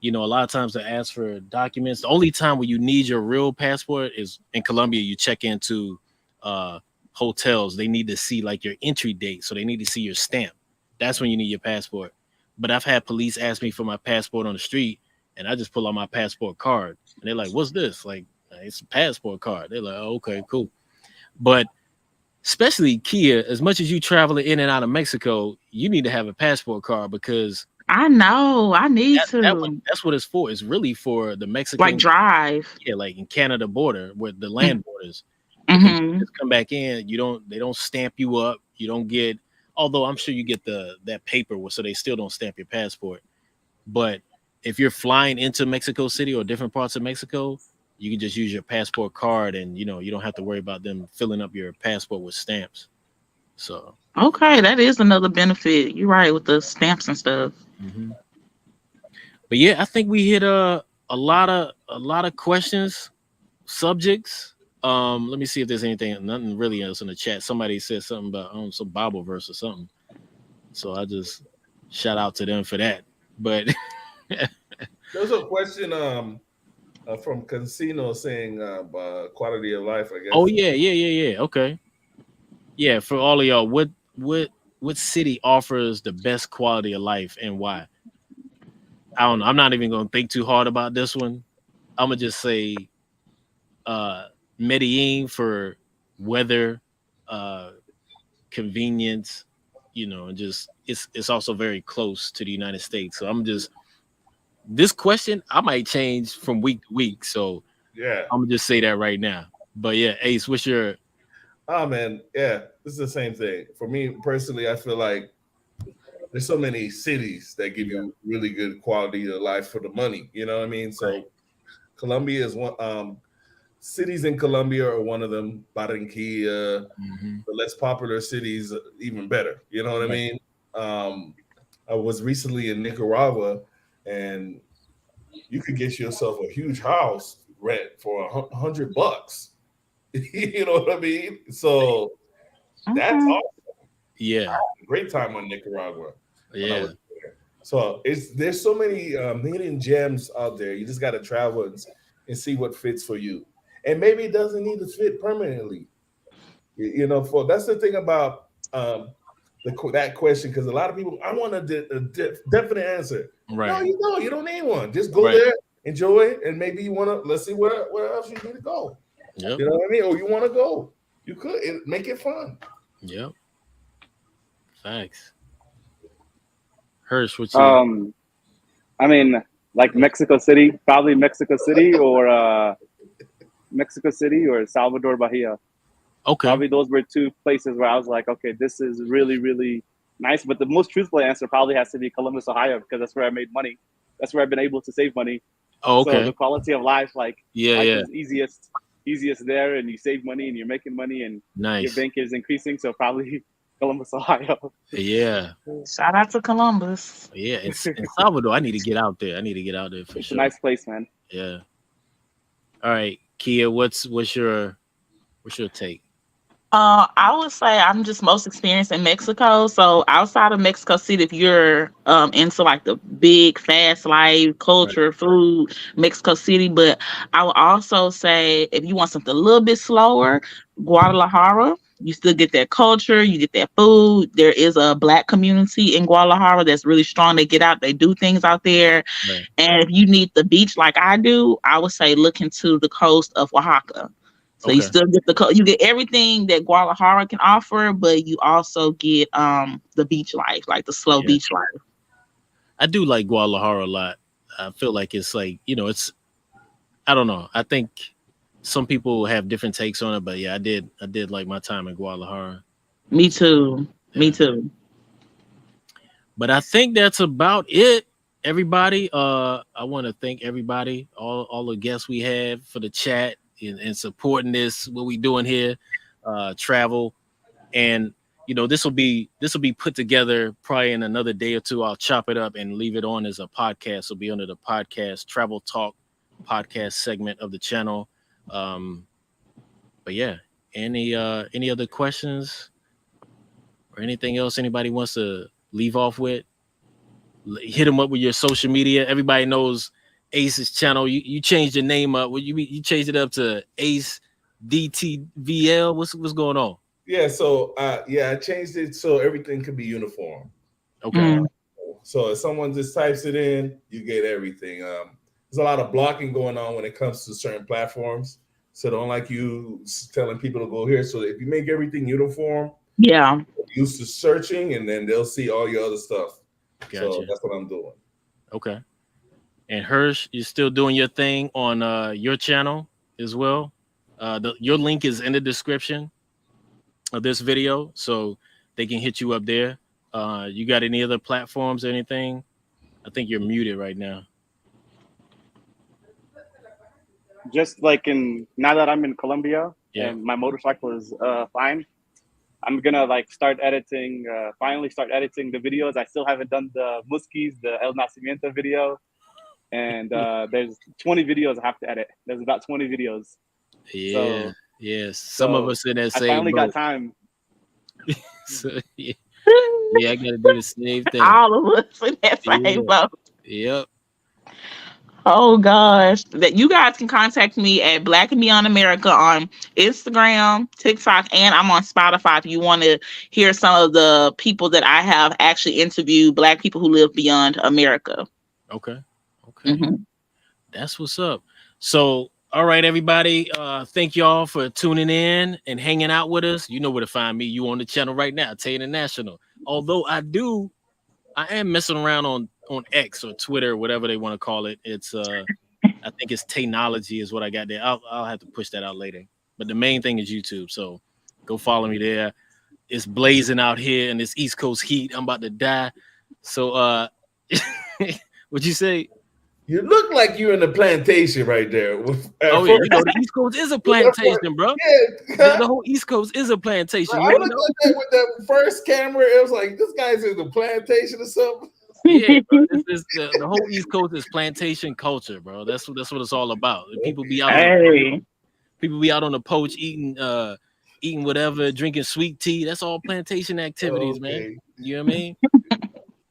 a lot of times they ask for documents. The only time where you need your real passport is in Colombia. You check into uh, hotels. They need to see like your entry date, so they need to see your stamp. That's when you need your passport. But I've had police ask me for my passport on the street, and I just pull out my passport card, and they're like, "What's this?" Like, it's a passport card. They're like, "Oh, okay, cool." But especially Kia, as much as you travel in and out of Mexico, you need to have a passport card because I know. I need to that's what it's for. It's really for the like Mexican, drive. yeah, like in Canada border with the land borders, because you Mm-hmm. just come back in, they don't stamp you up. You don't get, although I'm sure you get that paper, so they still don't stamp your passport. But if you're flying into Mexico City or different parts of Mexico, you can just use your passport card, and you don't have to worry about them filling up your passport with stamps. So, Okay, that is another benefit. You're right with the stamps and stuff. mhm. But yeah, I think we hit a lot of questions, subjects. Let me see if there's nothing really else in the chat. Somebody said something about some Bible verse or something. So I just shout out to them for that. But There's a question from Casino saying quality of life, I oh guess. yeah, yeah, yeah, yeah. Okay. Yeah, for all of y'all, what city offers the best quality of life and why? I don't know. I'm not even gonna think too hard about this one. I'm gonna just say uh Medellin for weather, uh convenience, and just it's also very close to the United States. So I'm just this question I might change from week to week. So Yeah. I'm gonna just say that right now. But yeah, Ace, what's your Oh man, yeah. This is the same thing. For me personally, I feel like there's so many cities that give yeah, you really good quality of life for the money. You know what I mean? right. So Colombia is one. Cities in Colombia are one of them. Barranquilla, Hmm. the less popular cities, even better. You know what I Right. mean? Um, I was recently in Nicaragua, and you could get yourself a huge house rent for $100. You know what I mean? So that's Mm-hmm. awesome. Yeah. Great time on Nicaragua when I Yeah. was there. So there's so many hidden gems out there. You just got to travel and see what fits for you, and maybe it doesn't need to fit permanently. For that's the thing about that question, because a lot of people, I want a definite answer. No, Right. you don't need one. Just go Right. there, enjoy it, and maybe you want to. Let's see where else you need to go. Yep. You know what I mean? Or you want to go? You could make it fun. Yep. Thanks. Hirsch, what's your um I mean, like Mexico City, probably Mexico City or Salvador Bahia. okay? Probably those were two places where I was like, okay, this is really, really nice. But the most truthful answer probably has to be Columbus, Ohio, because that's where I made money. That's where I've been able to save money. Oh, So the okay. quality of life, like Yeah. life Yeah. is easiest there, and you save money and you're making money and your Nice. bank is increasing. So probably Columbus, Ohio. Yeah. Shout out to Columbus. Yeah. In Salvador, I need to get out there. I need to get out there for It's a sure. nice place, man. Yeah. All right, Kia. What's your take? I would say I'm just most experienced in Mexico. So outside of Mexico City, if you're into like the big fast life, Right. culture, food, Mexico City. But I would also say if you want something a little bit slower, Guadalajara. You still get that culture, you get that food. There is a black community in Guadalajara that's really strong. They get out, they do things out there. Right. And if you need the beach like I do, I would say look into the coast of Oaxaca. So you Okay. still get you get everything that Guadalajara can offer, but you also get the beach life, like the slow Yeah. beach life. I do like Guadalajara a lot. I feel like it's like it's. I don't know. I think some people have different takes on it, but yeah, I did like my time in Guadalajara. Me too. Me Yeah. too. But I think that's about it. Everybody, I want to thank everybody, all the guests we had for the chat and supporting this, what we doing here, travel. And this will be put together probably in another day or two. I'll chop it up and leave it on as a podcast. It'll be under the podcast travel talk podcast segment of the channel. Um, but yeah, any other questions or anything else anybody wants to leave off with? Hit them up with your social media. Everybody knows Ace's channel. You changed your name up. You changed it up to Ace DTVL. What's going on? Yeah, so I changed it so everything could be uniform. Okay. So if someone just types it in, you get everything. There's a lot of blocking going on when it comes to certain platforms. So don't like you telling people to go here. So if you make everything uniform, Yeah. used to searching, and then they'll see all your other stuff. Gotcha. So that's what I'm doing. Okay. And Hirsch, you're still doing your thing on your channel as well. Your link is in the description of this video, so they can hit you up there. You got any other platforms or anything? I think you're muted right now. Just like now that I'm in Colombia and my motorcycle is fine, I'm gonna finally start editing the videos. I still haven't done the Muskis, the El Nacimiento video, and there's 20 videos I have to edit. There's about 20 videos. Yeah, so, yes. Some of us in that same I finally boat. got time. So, yeah, I gotta do the same thing. All of us in that same boat. Yep. Oh gosh. That you guys can contact me at Black and Beyond America on Instagram, TikTok, and I'm on Spotify if you want to hear some of the people that I have actually interviewed, Black people who live beyond America. Okay. That's what's up. So, all right, everybody. Thank y'all for tuning in and hanging out with us. You know where to find me. You on the channel right now, Tay International. Although I am messing around on X or Twitter, whatever they want to call it. It's I think it's Taynology is what I got there. I'll have to push that out later. But the main thing is YouTube. So go follow me there. It's blazing out here in this East Coast heat. I'm about to die. So what'd you say? You look like you're in the plantation right there. Oh yeah, the East Coast is a plantation, bro. Yeah, the whole East Coast is a plantation. I looked at that with that first camera. It was like this guy's in the plantation or something. Yeah, bro. The whole East Coast is plantation culture, bro. That's what it's all about. People be out on the porch eating whatever, drinking sweet tea. That's all plantation activities, man. You know what I mean?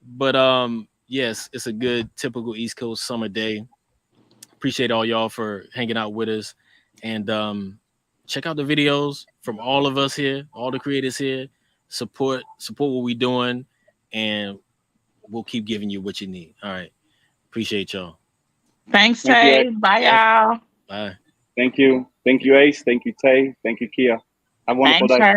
But yes, it's a good typical East Coast summer day. Appreciate all y'all for hanging out with us, and check out the videos from all of us here, all the creators here. Support what we're doing, and we'll keep giving you what you need. All right. Appreciate y'all. Thanks, Tay. Bye, y'all. Bye. Thank you. Thank you, Ace. Thank you, Tay. Thank you, Kia. Have a wonderful day.